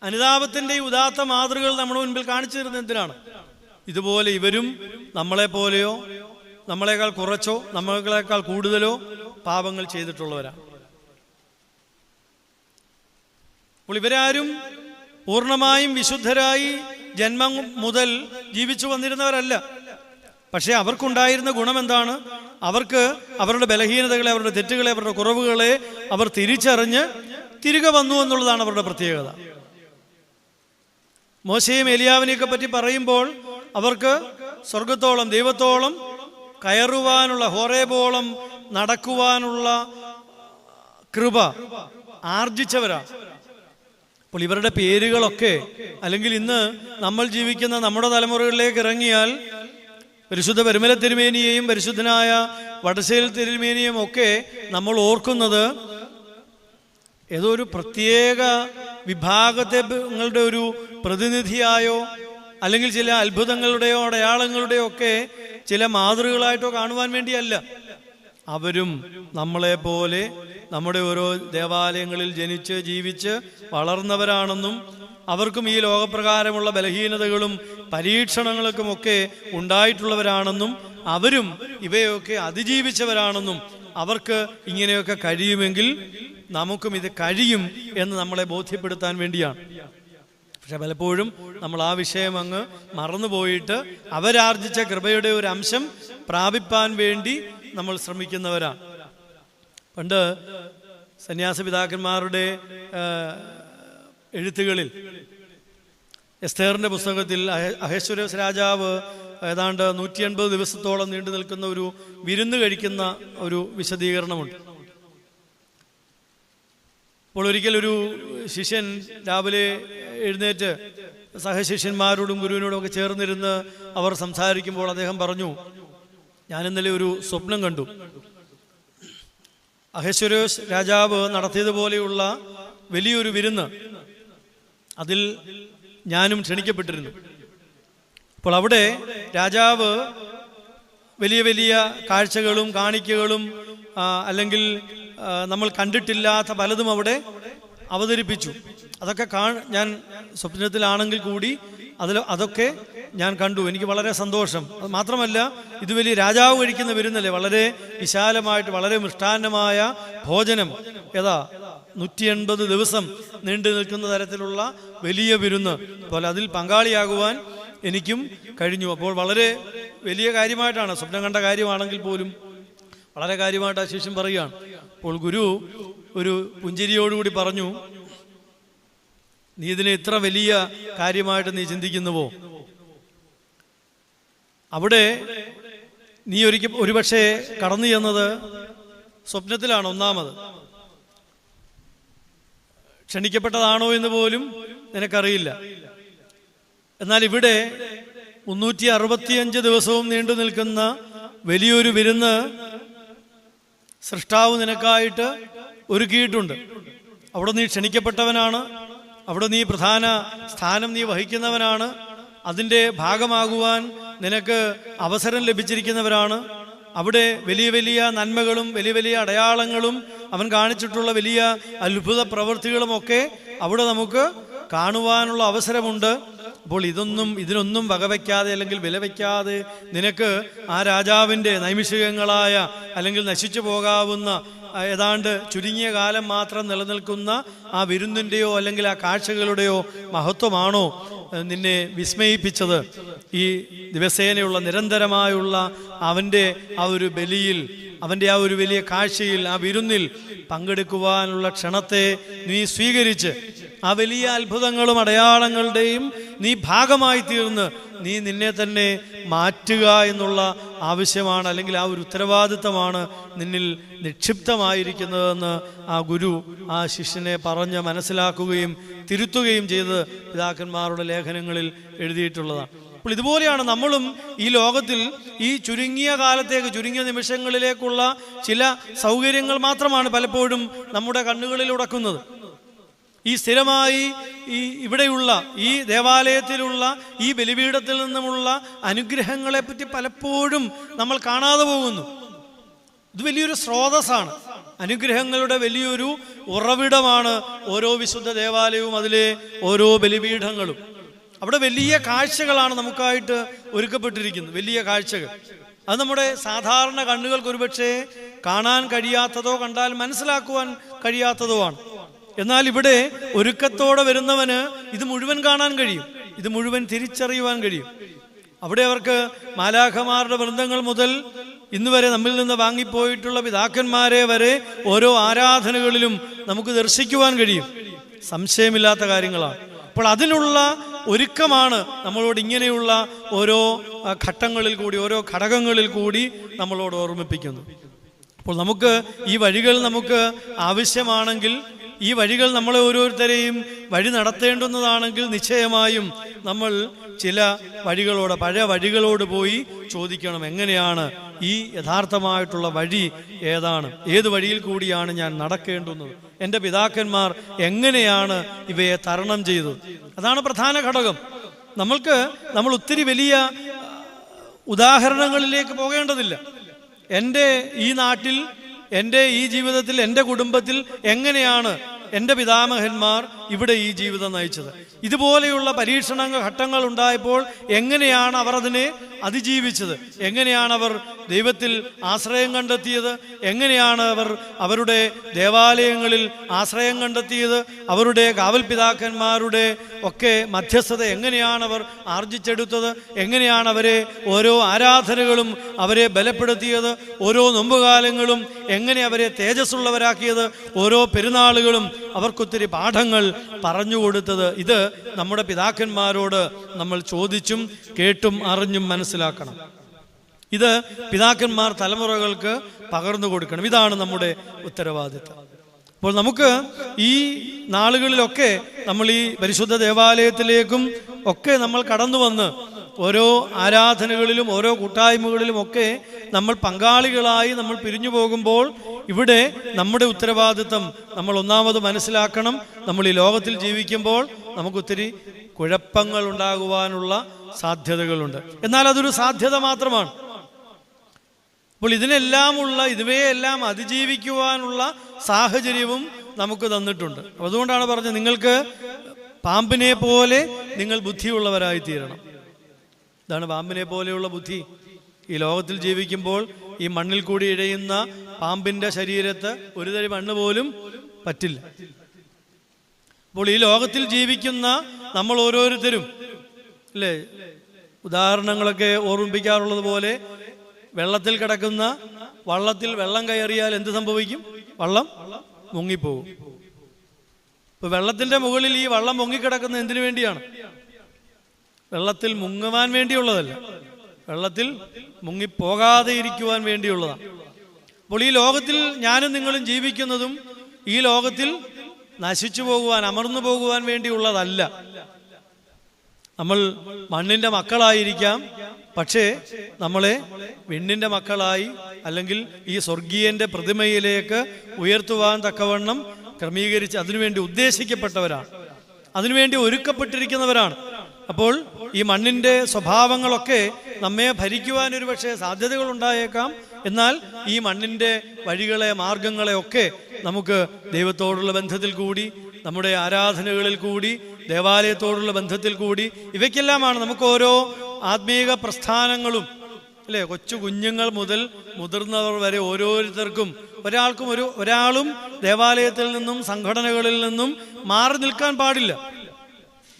Speaker 1: അനുതാപത്തിന്റെ ഈ ഉദാത്ത മാതൃകകൾ നമ്മുടെ മുൻപിൽ കാണിച്ചു തരുന്നത് എന്തിനാണ്? ഇതുപോലെ ഇവരും നമ്മളെപ്പോലെയോ നമ്മളെക്കാൾ കുറച്ചോ നമ്മളെക്കാൾ കൂടുതലോ പാപങ്ങൾ ചെയ്തിട്ടുള്ളവരാണ്. അപ്പോൾ ഇവരാരും പൂർണ്ണമായും വിശുദ്ധരായി ജന്മം മുതൽ ജീവിച്ചു വന്നിരുന്നവരല്ല. പക്ഷെ അവർക്കുണ്ടായിരുന്ന ഗുണം എന്താണ്? അവർക്ക് അവരുടെ ബലഹീനതകളെ, അവരുടെ തെറ്റുകളെ, അവരുടെ കുറവുകളെ അവർ തിരിച്ചറിഞ്ഞ് തിരികെ വന്നു എന്നുള്ളതാണ് അവരുടെ പ്രത്യേകത. മോശയും ഏലിയാവിനെയൊക്കെ പറ്റി പറയുമ്പോൾ അവർക്ക് സ്വർഗത്തോളം, ദൈവത്തോളം കയറുവാനുള്ള, ഹോറേബോളം നടക്കുവാനുള്ള കൃപ ആർജിച്ചവരാണ്. അപ്പോൾ ഇവരുടെ പേരുകളൊക്കെ, അല്ലെങ്കിൽ ഇന്ന് നമ്മൾ ജീവിക്കുന്ന നമ്മുടെ തലമുറകളിലേക്ക് ഇറങ്ങിയാൽ പരിശുദ്ധ പരുമല തിരുമേനിയെയും പരിശുദ്ധനായ വടശ്ശേരി തിരുമേനിയും ഒക്കെ നമ്മൾ ഓർക്കുന്നത് ഏതോ ഒരു പ്രത്യേക വിഭാഗങ്ങളുടെ ഒരു പ്രതിനിധിയായോ അല്ലെങ്കിൽ ചില അത്ഭുതങ്ങളുടെയോ അടയാളങ്ങളുടെയോ ഒക്കെ ചില മാതൃകളായിട്ടോ കാണുവാൻ വേണ്ടിയല്ല. അവരും നമ്മളെപ്പോലെ നമ്മുടെ ഓരോ ദേവാലയങ്ങളിൽ ജനിച്ച് ജീവിച്ച് വളർന്നവരാണെന്നും അവർക്കും ഈ ലോകപ്രകാരമുള്ള ബലഹീനതകളും പരീക്ഷണങ്ങൾക്കുമൊക്കെ ഉണ്ടായിട്ടുള്ളവരാണെന്നും അവരും ഇവയൊക്കെ അതിജീവിച്ചവരാണെന്നും അവർക്ക് ഇങ്ങനെയൊക്കെ കഴിയുമെങ്കിൽ നമുക്കും ഇത് കഴിയും എന്ന് നമ്മളെ ബോധ്യപ്പെടുത്താൻ വേണ്ടിയാണ്. പക്ഷെ പലപ്പോഴും നമ്മൾ ആ വിഷയം അങ്ങ് മറന്നുപോയിട്ട് അവരാർജിച്ച കൃപയുടെ ഒരു അംശം പ്രാപിപ്പാൻ വേണ്ടി നമ്മൾ ശ്രമിക്കുന്നവരാണ്. പണ്ട് സന്യാസ പിതാക്കന്മാരുടെ എഴുത്തുകളിൽ എസ്തേറിന്റെ പുസ്തകത്തിൽ അഹശ്വേരോസ് രാജാവ് ഏതാണ്ട് 180 ദിവസത്തോളം നീണ്ടു നിൽക്കുന്ന ഒരു വിരുന്ന് കഴിക്കുന്ന ഒരു വിശദീകരണമുണ്ട്. അപ്പോൾ ഒരിക്കൽ ഒരു ശിഷ്യൻ രാവിലെ എഴുന്നേറ്റ് സഹശിഷ്യന്മാരോടും ഗുരുവിനോടും ഒക്കെ ചേർന്നിരുന്ന് അവർ സംസാരിക്കുമ്പോൾ അദ്ദേഹം പറഞ്ഞു, ഞാൻ ഇന്നലെ ഒരു സ്വപ്നം കണ്ടു. അഹശ്വേരോസ് രാജാവ് നടത്തിയതുപോലെയുള്ള വലിയൊരു വിരുന്ന്, അതിൽ ഞാനും ക്ഷണിക്കപ്പെട്ടിരുന്നു. അപ്പോൾ അവിടെ രാജാവ് വലിയ വലിയ കാഴ്ചകളും കാണിക്കകളും അല്ലെങ്കിൽ നമ്മൾ കണ്ടിട്ടില്ലാത്ത പലതും അവിടെ അവതരിപ്പിച്ചു. അതൊക്കെ ഞാൻ സ്വപ്നത്തിലാണെങ്കിൽ കൂടി അതൊക്കെ ഞാൻ കണ്ടു. എനിക്ക് വളരെ സന്തോഷം. അത് മാത്രമല്ല, ഇത് വലിയ രാജാവ് കഴിക്കുന്ന വിരുന്നല്ലേ, വളരെ വിശാലമായിട്ട് വളരെ മൃഷ്ടാന്നമായ ഭോജനം, 180 ദിവസം നീണ്ടു നിൽക്കുന്ന തരത്തിലുള്ള വലിയ വിരുന്ന് പോലെ അതിൽ പങ്കാളിയാകുവാൻ എനിക്കും കഴിഞ്ഞു. അപ്പോൾ വളരെ വലിയ കാര്യമായിട്ടാണ്, സ്വപ്നം കണ്ട കാര്യമാണെങ്കിൽ പോലും വളരെ കാര്യമായിട്ട് ആ ശിഷ്യൻ പറയുകയാണ്. അപ്പോൾ ഗുരു ഒരു പുഞ്ചിരിയോടുകൂടി പറഞ്ഞു, നീ ഇതിനെ ഇത്ര വലിയ കാര്യമായിട്ട് നീ ചിന്തിക്കുന്നുവോ? അവിടെ നീ ഒരുപക്ഷെ കടന്നു ചെന്നത് സ്വപ്നത്തിലാണ്. ഒന്നാമത് ക്ഷണിക്കപ്പെട്ടതാണോ എന്ന് പോലും നിനക്കറിയില്ല. എന്നാൽ ഇവിടെ 365 ദിവസവും നീണ്ടു നിൽക്കുന്ന വലിയൊരു വിരുന്ന് സൃഷ്ടാവ് നിനക്കായിട്ട് ഒരുക്കിയിട്ടുണ്ട്. അവിടെ നീ ക്ഷണിക്കപ്പെട്ടവനാണ്, അവിടെ നീ പ്രധാന സ്ഥാനം നീ വഹിക്കുന്നവനാണ്, അതിൻ്റെ ഭാഗമാകുവാൻ നിനക്ക് അവസരം ലഭിച്ചിരിക്കുന്നവരാണ്. അവിടെ വലിയ വലിയ നന്മകളും വലിയ വലിയ അടയാളങ്ങളും അവൻ കാണിച്ചിട്ടുള്ള വലിയ അത്ഭുത പ്രവൃത്തികളുമൊക്കെ അവിടെ നമുക്ക് കാണുവാനുള്ള അവസരമുണ്ട്. അപ്പോൾ ഇതിനൊന്നും വകവയ്ക്കാതെ അല്ലെങ്കിൽ വിലവയ്ക്കാതെ നിനക്ക് ആ രാജാവിൻ്റെ നൈമിഷികങ്ങളായ അല്ലെങ്കിൽ നശിച്ചു പോകാവുന്ന ഏതാണ്ട് ചുരുങ്ങിയ കാലം മാത്രം നിലനിൽക്കുന്ന ആ വിരുന്നിൻ്റെയോ അല്ലെങ്കിൽ ആ കാഴ്ചകളുടെയോ മഹത്വമാണോ നിന്നെ വിസ്മയിപ്പിച്ചത്? ഈ ദിവസേനയുള്ള നിരന്തരമായുള്ള അവൻ്റെ ആ ഒരു ബലിയിൽ, അവൻ്റെ ആ ഒരു വലിയ കാഴ്ചയിൽ, ആ വിരുന്നിൽ പങ്കെടുക്കുവാനുള്ള ക്ഷണത്തെ നീ സ്വീകരിച്ച് ആ വലിയ അത്ഭുതങ്ങളും അടയാളങ്ങളുടെയും നീ ഭാഗമായി തീർന്ന് നീ നിന്നെ തന്നെ മാറ്റുക എന്നുള്ള ആവശ്യമാണ്, അല്ലെങ്കിൽ ആ ഒരു ഉത്തരവാദിത്തമാണ് നിന്നിൽ നിക്ഷിപ്തമായിരിക്കുന്നതെന്ന് ആ ഗുരു ആ ശിഷ്യനെ പറഞ്ഞ് മനസ്സിലാക്കുകയും തിരുത്തുകയും ചെയ്ത് പിതാക്കന്മാരുടെ ലേഖനങ്ങളിൽ എഴുതിയിട്ടുള്ളതാണ്. അപ്പോൾ ഇതുപോലെയാണ് നമ്മളും ഈ ലോകത്തിൽ ഈ ചുരുങ്ങിയ കാലത്തേക്ക്, ചുരുങ്ങിയ നിമിഷങ്ങളിലേക്കുള്ള ചില സൗകര്യങ്ങൾ മാത്രമാണ് പലപ്പോഴും നമ്മുടെ കണ്ണുകളിൽ ഉടക്കുന്നത്. ഈ സ്ഥിരമായി ഇവിടെയുള്ള ഈ ദേവാലയത്തിലുള്ള ഈ ബലിപീഠത്തിൽ നിന്നുമുള്ള അനുഗ്രഹങ്ങളെ പറ്റി പലപ്പോഴും നമ്മൾ കാണാതെ പോകുന്നു. ഇത് വലിയൊരു സ്രോതസ്സാണ്, അനുഗ്രഹങ്ങളുടെ വലിയൊരു ഉറവിടമാണ് ഓരോ വിശുദ്ധ ദേവാലയവും അതിലെ ഓരോ ബലിപീഠങ്ങളും. അവിടെ വലിയ കാഴ്ചകളാണ് നമുക്കായിട്ട് ഒരുക്കപ്പെട്ടിരിക്കുന്നത്, വലിയ കാഴ്ചകൾ. അത് നമ്മുടെ സാധാരണ കണ്ണുകൾക്ക് ഒരുപക്ഷെ കാണാൻ കഴിയാത്തതോ കണ്ടാൽ മനസ്സിലാക്കുവാൻ കഴിയാത്തതോ ആണ്. എന്നാൽ ഇവിടെ ഒരുക്കത്തോടെ വരുന്നവന് ഇത് മുഴുവൻ കാണാൻ കഴിയും, ഇത് മുഴുവൻ തിരിച്ചറിയുവാൻ കഴിയും. അവിടെ അവർക്ക് മാലാഖമാരുടെ വൃന്ദങ്ങൾ മുതൽ ഇന്ന് വരെ നമ്മിൽ നിന്ന് വാങ്ങിപ്പോയിട്ടുള്ള പിതാക്കന്മാരെ വരെ ഓരോ ആരാധനകളിലും നമുക്ക് ദർശിക്കുവാൻ കഴിയും. സംശയമില്ലാത്ത കാര്യങ്ങളാണ്. അപ്പോൾ അതിനുള്ള ഒരുക്കമാണ് നമ്മളോട് ഇങ്ങനെയുള്ള ഓരോ ഘട്ടങ്ങളിൽ കൂടി, ഓരോ ഘടകങ്ങളിൽ കൂടി നമ്മളോട് ഓർമ്മിപ്പിക്കുന്നു. അപ്പോൾ നമുക്ക് ഈ വഴികൾ നമുക്ക് ആവശ്യമാണെങ്കിൽ, ഈ വഴികൾ നമ്മളെ ഓരോരുത്തരെയും വഴി നടത്തേണ്ടുന്നതാണെങ്കിൽ നിശ്ചയമായും നമ്മൾ ചില വഴികളോട്, പഴയ വഴികളോട് പോയി ചോദിക്കണം, എങ്ങനെയാണ് ഈ യഥാർത്ഥമായിട്ടുള്ള വഴി ഏതാണ്, ഏത് വഴിയിൽ കൂടിയാണ് ഞാൻ നടക്കേണ്ടുന്നത്, എൻ്റെ പിതാക്കന്മാർ എങ്ങനെയാണ് ഇവയെ തരണം ചെയ്തത്? അതാണ് പ്രധാന ഘടകം. നമ്മൾ ഒത്തിരി വലിയ ഉദാഹരണങ്ങളിലേക്ക് പോകേണ്ടതില്ല. എൻ്റെ ഈ നാട്ടിൽ, എൻ്റെ ഈ ജീവിതത്തിൽ, എൻ്റെ കുടുംബത്തിൽ എങ്ങനെയാണ് എൻ്റെ പിതാമഹന്മാർ ഇവിടെ ഈ ജീവിതം നയിച്ചത്? ഇതുപോലെയുള്ള പരീക്ഷണ ഘട്ടങ്ങൾ ഉണ്ടായപ്പോൾ എങ്ങനെയാണ് അവർ അതിനെ അതിജീവിച്ചത്? എങ്ങനെയാണ് അവർ ദൈവത്തിൽ ആശ്രയം കണ്ടെത്തിയത്? എങ്ങനെയാണ് അവർ അവരുടെ ദേവാലയങ്ങളിൽ ആശ്രയം കണ്ടെത്തിയത്? അവരുടെ കാവൽ പിതാക്കന്മാരുടെ ഒക്കെ മധ്യസ്ഥത എങ്ങനെയാണ് അവർ ആർജിച്ചെടുത്തത്? എങ്ങനെയാണ് അവരെ ഓരോ ആരാധനകളും അവരെ ബലപ്പെടുത്തിയത്? ഓരോ നോമ്പുകാലങ്ങളും എങ്ങനെ അവരെ തേജസ്സുള്ളവരാക്കിയത്? ഓരോ പെരുന്നാളുകളും അവർക്കൊത്തിരി പാഠങ്ങൾ പറഞ്ഞു കൊടുത്തത്? ഇത് നമ്മുടെ പിതാക്കന്മാരോട് നമ്മൾ ചോദിച്ചും കേട്ടും അറിഞ്ഞും മനസ്സിലാക്കണം. ഇത് പിതാക്കന്മാർ തലമുറകൾക്ക് പകർന്നു കൊടുക്കണം. ഇതാണ് നമ്മുടെ ഉത്തരവാദിത്തം. അപ്പോൾ നമുക്ക് ഈ നാളുകളിലൊക്കെ നമ്മൾ ഈ പരിശുദ്ധ ദേവാലയത്തിലേക്കും ഒക്കെ നമ്മൾ കടന്നു വന്ന് ഓരോ ആരാധനകളിലും ഓരോ കൂട്ടായ്മകളിലും ഒക്കെ നമ്മൾ പങ്കാളികളായി നമ്മൾ പിരിഞ്ഞു പോകുമ്പോൾ ഇവിടെ നമ്മുടെ ഉത്തരവാദിത്തം നമ്മൾ ഒന്നാമത് മനസ്സിലാക്കണം. നമ്മൾ ഈ ലോകത്തിൽ ജീവിക്കുമ്പോൾ നമുക്കൊത്തിരി കുഴപ്പങ്ങൾ ഉണ്ടാകുവാനുള്ള സാധ്യതകളുണ്ട്. എന്നാൽ അതൊരു സാധ്യത മാത്രമാണ്. അപ്പോൾ ഇവയെല്ലാം അതിജീവിക്കുവാനുള്ള സാഹചര്യവും നമുക്ക് തന്നിട്ടുണ്ട്. അതുകൊണ്ടാണ് പറഞ്ഞത്, നിങ്ങൾക്ക് പാമ്പിനെ പോലെ നിങ്ങൾ ബുദ്ധിയുള്ളവരായി തീരണം. ഇതാണ് പാമ്പിനെ പോലെയുള്ള ബുദ്ധി. ഈ ലോകത്തിൽ ജീവിക്കുമ്പോൾ ഈ മണ്ണിൽ കൂടി ഇഴയുന്ന പാമ്പിൻ്റെ ശരീരത്ത് ഒരു തരി മണ്ണ് പോലും പറ്റില്ല. അപ്പോൾ ഈ ലോകത്തിൽ ജീവിക്കുന്ന നമ്മൾ ഓരോരുത്തരും അല്ലേ, ഉദാഹരണങ്ങളൊക്കെ ഓർമ്മിപ്പിക്കാറുള്ളത് പോലെ വെള്ളത്തിൽ കിടക്കുന്ന വള്ളത്തിൽ വെള്ളം കയറിയാൽ എന്ത് സംഭവിക്കും? വള്ളം മുങ്ങിപ്പോകും. ഇപ്പൊ വെള്ളത്തിന്റെ മുകളിൽ ഈ വള്ളം മുങ്ങിക്കിടക്കുന്ന എന്തിനു വേണ്ടിയാണ്? വെള്ളത്തിൽ മുങ്ങുവാൻ വേണ്ടിയുള്ളതല്ല, വെള്ളത്തിൽ മുങ്ങിപ്പോകാതെ ഇരിക്കുവാൻ വേണ്ടിയുള്ളതാണ്. അപ്പോൾ ഈ ലോകത്തിൽ ഞാനും നിങ്ങളും ജീവിക്കുന്നതും ഈ ലോകത്തിൽ നശിച്ചു പോകുവാൻ, അമർന്നു പോകുവാൻ വേണ്ടിയുള്ളതല്ല. നമ്മൾ മണ്ണിന്റെ മക്കളായിരിക്കാം, പക്ഷേ നമ്മളെ വിണ്ണിന്റെ മക്കളായി അല്ലെങ്കിൽ ഈ സ്വർഗീയന്റെ പ്രതിമയിലേക്ക് ഉയർത്തുവാൻ തക്കവണ്ണം ക്രമീകരിച്ച് അതിനുവേണ്ടി ഉദ്ദേശിക്കപ്പെട്ടവരാണ്, അതിനുവേണ്ടി ഒരുക്കപ്പെട്ടിരിക്കുന്നവരാണ്. അപ്പോൾ ഈ മണ്ണിന്റെ സ്വഭാവങ്ങളൊക്കെ നമ്മെ ഭരിക്കുവാൻ ഒരു പക്ഷേ സാധ്യതകൾ ഉണ്ടായേക്കാം. എന്നാൽ ഈ മണ്ണിന്റെ വഴികളെ, മാർഗങ്ങളെ ഒക്കെ നമുക്ക് ദൈവത്തോടുള്ള ബന്ധത്തിൽ കൂടി, നമ്മുടെ ആരാധനകളിൽ കൂടി, ദേവാലയത്തോടുള്ള ബന്ധത്തിൽ കൂടി, ഇവയ്ക്കെല്ലാമാണ് നമുക്ക് ഓരോ ആത്മീക പ്രസ്ഥാനങ്ങളും അല്ലേ, കൊച്ചു കുഞ്ഞുങ്ങൾ മുതൽ മുതിർന്നവർ വരെ ഓരോരുത്തർക്കും ഒരാളും ദേവാലയത്തിൽ നിന്നും സംഘടനകളിൽ നിന്നും മാറി നിൽക്കാൻ പാടില്ല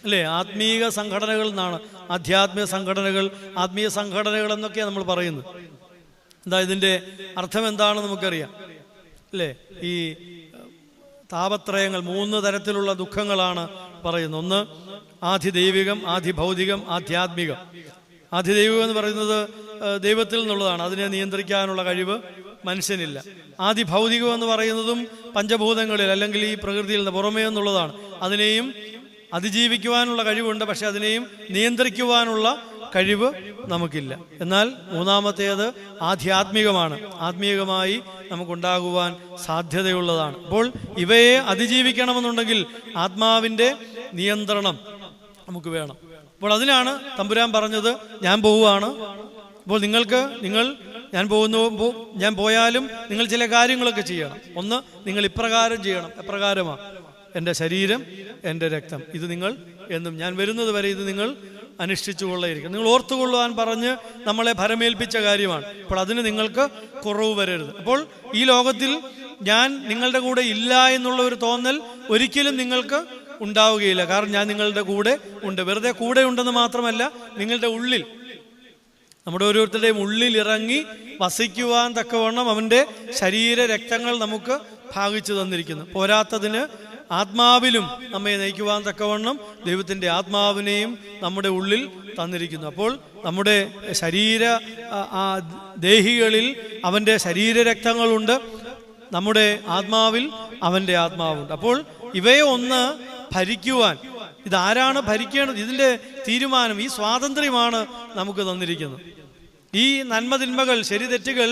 Speaker 1: അല്ലേ. ആത്മീക സംഘടനകൾ എന്നാണ്, ആധ്യാത്മിക സംഘടനകൾ, ആത്മീയ സംഘടനകൾ എന്നൊക്കെയാണ് നമ്മൾ പറയുന്നത്. എന്താ ഇതിൻ്റെ അർത്ഥം എന്താണെന്ന് നമുക്കറിയാം അല്ലേ. ഈ താപത്രയങ്ങൾ, 3 തരത്തിലുള്ള ദുഃഖങ്ങളാണ് പറയുന്നത്. ഒന്ന് ആധിദൈവികം, ആധിഭൗതികം, ആധ്യാത്മികം. ആധിദൈവികം എന്ന് പറയുന്നത് ദൈവത്തിൽ നിന്നുള്ളതാണ്, അതിനെ നിയന്ത്രിക്കാനുള്ള കഴിവ് മനുഷ്യനില്ല. ആധിഭൗതികം എന്ന് പറയുന്നതും പഞ്ചഭൂതങ്ങളിൽ അല്ലെങ്കിൽ ഈ പ്രകൃതിയിൽ നിന്ന് പുറമേ എന്നുള്ളതാണ്. അതിനെയും അതിജീവിക്കുവാനുള്ള കഴിവുണ്ട്, പക്ഷെ അതിനെയും നിയന്ത്രിക്കുവാനുള്ള കഴിവ് നമുക്കില്ല. എന്നാൽ മൂന്നാമത്തേത് ആധ്യാത്മികമാണ്, ആത്മീയമായി നമുക്കുണ്ടാകുവാൻ സാധ്യതയുള്ളതാണ്. അപ്പോൾ ഇവയെ അതിജീവിക്കണമെന്നുണ്ടെങ്കിൽ ആത്മാവിൻ്റെ നിയന്ത്രണം നമുക്ക് വേണം. അപ്പോൾ അതിനാണ് തമ്പുരാൻ പറഞ്ഞത്, ഞാൻ പോവുകയാണ്. അപ്പോൾ ഞാൻ പോയാലും നിങ്ങൾ ചില കാര്യങ്ങളൊക്കെ ചെയ്യണം. ഒന്ന്, നിങ്ങൾ ഇപ്രകാരം ചെയ്യണം. എപ്രകാരമാണ്? എൻ്റെ ശരീരം, എൻ്റെ രക്തം, ഇത് നിങ്ങൾ എന്നും ഞാൻ വരുന്നത് വരെ ഇത് നിങ്ങൾ അനുഷ്ഠിച്ചു കൊള്ളയിരിക്കും. നിങ്ങൾ ഓർത്തുകൊള്ളുവാൻ പറഞ്ഞ് നമ്മളെ ഭരമേൽപ്പിച്ച കാര്യമാണ്. അപ്പോൾ അതിന് നിങ്ങൾക്ക് കുറവ് വരരുത്. അപ്പോൾ ഈ ലോകത്തിൽ ഞാൻ നിങ്ങളുടെ കൂടെ ഇല്ല എന്നുള്ള ഒരു തോന്നൽ ഒരിക്കലും നിങ്ങൾക്ക് ഉണ്ടാവുകയില്ല. കാരണം ഞാൻ നിങ്ങളുടെ കൂടെ ഉണ്ട്. വെറുതെ കൂടെ ഉണ്ടെന്ന് മാത്രമല്ല, നിങ്ങളുടെ ഉള്ളിൽ, നമ്മുടെ ഓരോരുത്തരുടെയും ഉള്ളിൽ ഇറങ്ങി വസിക്കുവാൻ തക്കവണ്ണം അവൻ്റെ ശരീര രക്തങ്ങൾ നമുക്ക് ഭാഗിച്ചു തന്നിരിക്കുന്നു. പോരാത്തതിന് ആത്മാവിലും നമ്മെ നയിക്കുവാൻ തക്കവണ്ണം ദൈവത്തിൻ്റെ ആത്മാവിനെയും നമ്മുടെ ഉള്ളിൽ തന്നിരിക്കുന്നു. അപ്പോൾ നമ്മുടെ ദേഹികളിൽ അവൻ്റെ ശരീരരക്തങ്ങളുണ്ട്, നമ്മുടെ ആത്മാവിൽ അവൻ്റെ ആത്മാവുണ്ട്. അപ്പോൾ ഇവയെ ഒന്ന് ഭരിക്കുവാൻ, ഇതാരാണ് ഭരിക്കേണ്ടത്? ഇതിൻ്റെ തീരുമാനം, ഈ സ്വാതന്ത്ര്യമാണ് നമുക്ക് തന്നിരിക്കുന്നത്. ഈ നന്മതിന്മകൾ, ശരി തെറ്റുകൾ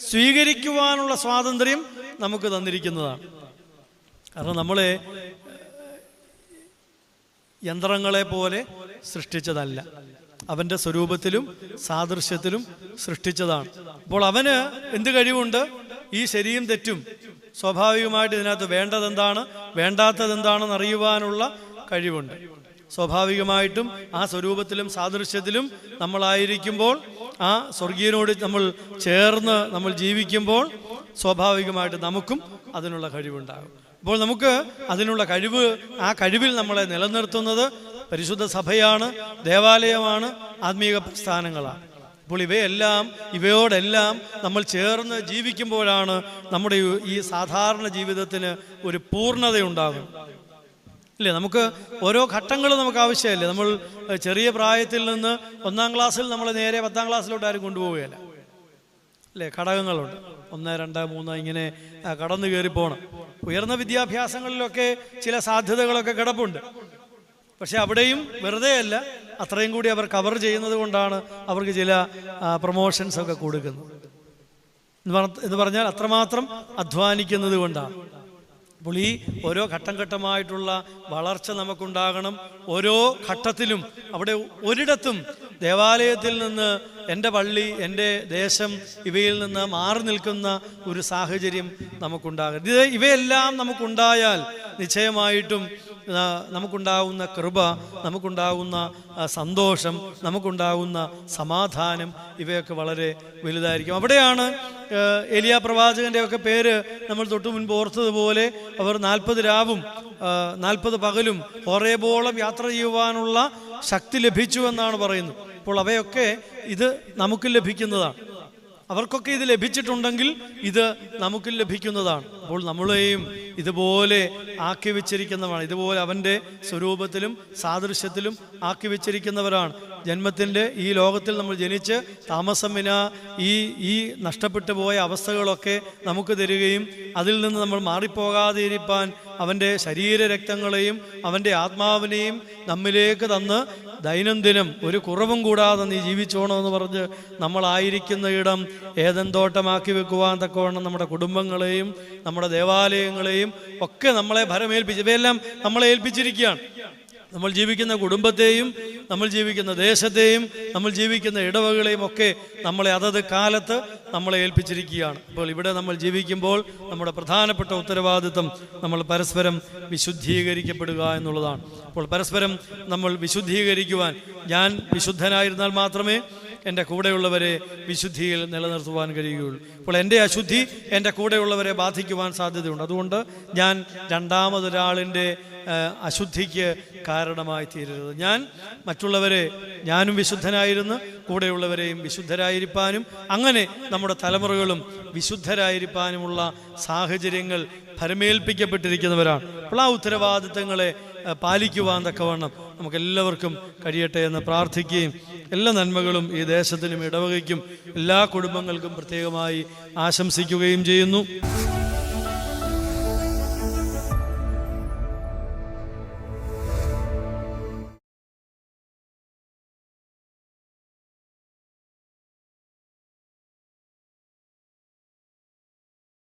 Speaker 1: സ്വീകരിക്കുവാനുള്ള സ്വാതന്ത്ര്യം നമുക്ക് തന്നിരിക്കുന്നതാണ്. കാരണം നമ്മളെ യന്ത്രങ്ങളെ പോലെ സൃഷ്ടിച്ചതല്ല. അവൻ്റെ സ്വരൂപത്തിലും സാദൃശ്യത്തിലും സൃഷ്ടിച്ചതാണ്. അപ്പോൾ അവന് എന്ത് കഴിവുണ്ട്? ഈ ശരിയും തെറ്റും സ്വാഭാവികമായിട്ട് ഇതിനകത്ത് വേണ്ടതെന്താണ് വേണ്ടാത്തതെന്താണെന്ന് അറിയുവാനുള്ള കഴിവുണ്ട്. സ്വാഭാവികമായിട്ടും ആ സ്വരൂപത്തിലും സാദൃശ്യത്തിലും നമ്മളായിരിക്കുമ്പോൾ, ആ സ്വർഗീയനോട് നമ്മൾ ചേർന്ന് നമ്മൾ ജീവിക്കുമ്പോൾ സ്വാഭാവികമായിട്ട് നമുക്കും അതിനുള്ള കഴിവുണ്ടാകും. അപ്പോൾ നമുക്ക് അതിനുള്ള കഴിവ്, ആ കഴിവിൽ നമ്മളെ നിലനിർത്തുന്നത് പരിശുദ്ധ സഭയാണ്, ദേവാലയമാണ്, ആത്മീക പ്രസ്ഥാനങ്ങളാണ്. അപ്പോൾ ഇവയോടെല്ലാം നമ്മൾ ചേർന്ന് ജീവിക്കുമ്പോഴാണ് നമ്മുടെ ഈ സാധാരണ ജീവിതത്തിന് ഒരു പൂർണ്ണതയുണ്ടാകും. ഇല്ലേ, നമുക്ക് ഓരോ ഘട്ടങ്ങൾ നമുക്ക് ആവശ്യമല്ലേ. നമ്മൾ ചെറിയ പ്രായത്തിൽ നിന്ന് 1-ാം ക്ലാസ്സിൽ നമ്മൾ നേരെ 10-ാം ക്ലാസ്സിലോട്ട് ആരും കൊണ്ടുപോവുകയല്ല, അല്ലേ? ഘടകങ്ങളുണ്ട്, 1, 2, 3 ഇങ്ങനെ കടന്നു കയറി പോകണം. ഉയർന്ന വിദ്യാഭ്യാസങ്ങളിലൊക്കെ ചില സാധ്യതകളൊക്കെ കിടപ്പുണ്ട്. പക്ഷെ അവിടെയും വെറുതെ അല്ല, അത്രയും കൂടി അവർ കവർ ചെയ്യുന്നത് കൊണ്ടാണ് അവർക്ക് ചില പ്രൊമോഷൻസ് ഒക്കെ കൊടുക്കുന്നത്. എന്ന് പറഞ്ഞാൽ അത്രമാത്രം അധ്വാനിക്കുന്നത് കൊണ്ടാണ്. അപ്പോൾ ഈ ഓരോ ഘട്ടം ഘട്ടമായിട്ടുള്ള വളർച്ച നമുക്കുണ്ടാകണം. ഓരോ ഘട്ടത്തിലും അവിടെ ഒരിടത്തും ദേവാലയത്തിൽ നിന്ന്, എൻ്റെ പള്ളി, എൻ്റെ ദേശം, ഇവയിൽ നിന്ന് മാറി നിൽക്കുന്ന ഒരു സാഹചര്യം നമുക്കുണ്ടാകരുത്. ഇവയെല്ലാം നമുക്കുണ്ടായാൽ നിശ്ചയമായിട്ടും നമുക്കുണ്ടാകുന്ന കൃപ, നമുക്കുണ്ടാകുന്ന സന്തോഷം, നമുക്കുണ്ടാകുന്ന സമാധാനം ഇവയൊക്കെ വളരെ വലുതായിരിക്കും. അവിടെയാണ് ഏലിയാ പ്രവാചകൻ്റെ ഒക്കെ പേര് നമ്മൾ തൊട്ടു മുൻപ് ഓർത്തതുപോലെ അവർ 40 രാവും 40 പകലും ഹോറേബോളം യാത്ര ചെയ്യുവാനുള്ള ശക്തി ലഭിച്ചു എന്നാണ് പറയുന്നത്. അപ്പോൾ അവയൊക്കെ ഇത് നമുക്ക് ലഭിക്കുന്നതാണ്. അവർക്കൊക്കെ ഇത് ലഭിച്ചിട്ടുണ്ടെങ്കിൽ ഇത് നമുക്ക് ലഭിക്കുന്നതാണ്. അപ്പോൾ നമ്മളെയും ഇതുപോലെ ആക്കി വെച്ചിരിക്കുന്നവരാണ്, ഇതുപോലെ അവൻ്റെ സ്വരൂപത്തിലും സാദൃശ്യത്തിലും ആക്കി വെച്ചിരിക്കുന്നവരാണ്. ജന്മത്തിൻ്റെ ഈ ലോകത്തിൽ നമ്മൾ ജനിച്ച് താമസം വിന ഈ നഷ്ടപ്പെട്ടു പോയ അവസ്ഥകളൊക്കെ നമുക്ക് തരികയും അതിൽ നിന്ന് നമ്മൾ മാറിപ്പോകാതെ ഇരിപ്പാൻ അവൻ്റെ ശരീരരക്തങ്ങളെയും അവൻ്റെ ആത്മാവിനെയും നമ്മിലേക്ക് തന്ന് ദൈനംദിനം ഒരു കുറവും കൂടാതെ നീ ജീവിച്ചോണമെന്ന് പറഞ്ഞ് നമ്മളായിരിക്കുന്ന ഇടം ഏദൻ തോട്ടമാക്കി വെക്കുവാൻ തക്കവണ്ണം നമ്മുടെ കുടുംബങ്ങളെയും നമ്മുടെ ദേവാലയങ്ങളെയും ഒക്കെ നമ്മളെ ഭരമേൽപ്പിച്ച്, ഇവയെല്ലാം നമ്മളെ ഏൽപ്പിച്ചിരിക്കുകയാണ്. നമ്മൾ ജീവിക്കുന്ന കുടുംബത്തെയും നമ്മൾ ജീവിക്കുന്ന ദേശത്തെയും നമ്മൾ ജീവിക്കുന്ന ഇടവകളെയും ഒക്കെ നമ്മളെ അതത് കാലത്ത് നമ്മളെ ഏൽപ്പിച്ചിരിക്കുകയാണ്. അപ്പോൾ ഇവിടെ നമ്മൾ ജീവിക്കുമ്പോൾ നമ്മുടെ പ്രധാനപ്പെട്ട ഉത്തരവാദിത്വം നമ്മൾ പരസ്പരം വിശുദ്ധീകരിക്കപ്പെടുക എന്നുള്ളതാണ്. അപ്പോൾ പരസ്പരം നമ്മൾ വിശുദ്ധീകരിക്കുവാൻ, ഞാൻ വിശുദ്ധനായിരുന്നാൽ മാത്രമേ എൻ്റെ കൂടെയുള്ളവരെ വിശുദ്ധിയിൽ നിലനിർത്തുവാൻ കഴിയുകയുള്ളൂ. അപ്പോൾ എൻ്റെ അശുദ്ധി എൻ്റെ കൂടെയുള്ളവരെ ബാധിക്കുവാൻ സാധ്യതയുണ്ട്. അതുകൊണ്ട് ഞാൻ രണ്ടാമതൊരാളിൻ്റെ അശുദ്ധിക്ക് കാരണമായി തീരരുത്. ഞാനും വിശുദ്ധനായിരുന്നു, കൂടെയുള്ളവരെയും വിശുദ്ധരായിരിക്കാനും അങ്ങനെ നമ്മുടെ തലമുറകളും വിശുദ്ധരായിരിക്കാനുമുള്ള സാഹചര്യങ്ങൾ ഭരമേൽപ്പിക്കപ്പെട്ടിരിക്കുന്നവരാണ്. അപ്പോൾ ആ ഉത്തരവാദിത്തങ്ങളെ പാലിക്കുവാൻ തക്കവണ്ണം നമുക്കെല്ലാവർക്കും കഴിയട്ടെ എന്ന് പ്രാർത്ഥിക്കുകയും എല്ലാ നന്മകളും ഈ ദേശത്തിനും ഇടവകയ്ക്കും എല്ലാ കുടുംബങ്ങൾക്കും പ്രത്യേകമായി ആശംസിക്കുകയും ചെയ്യുന്നു.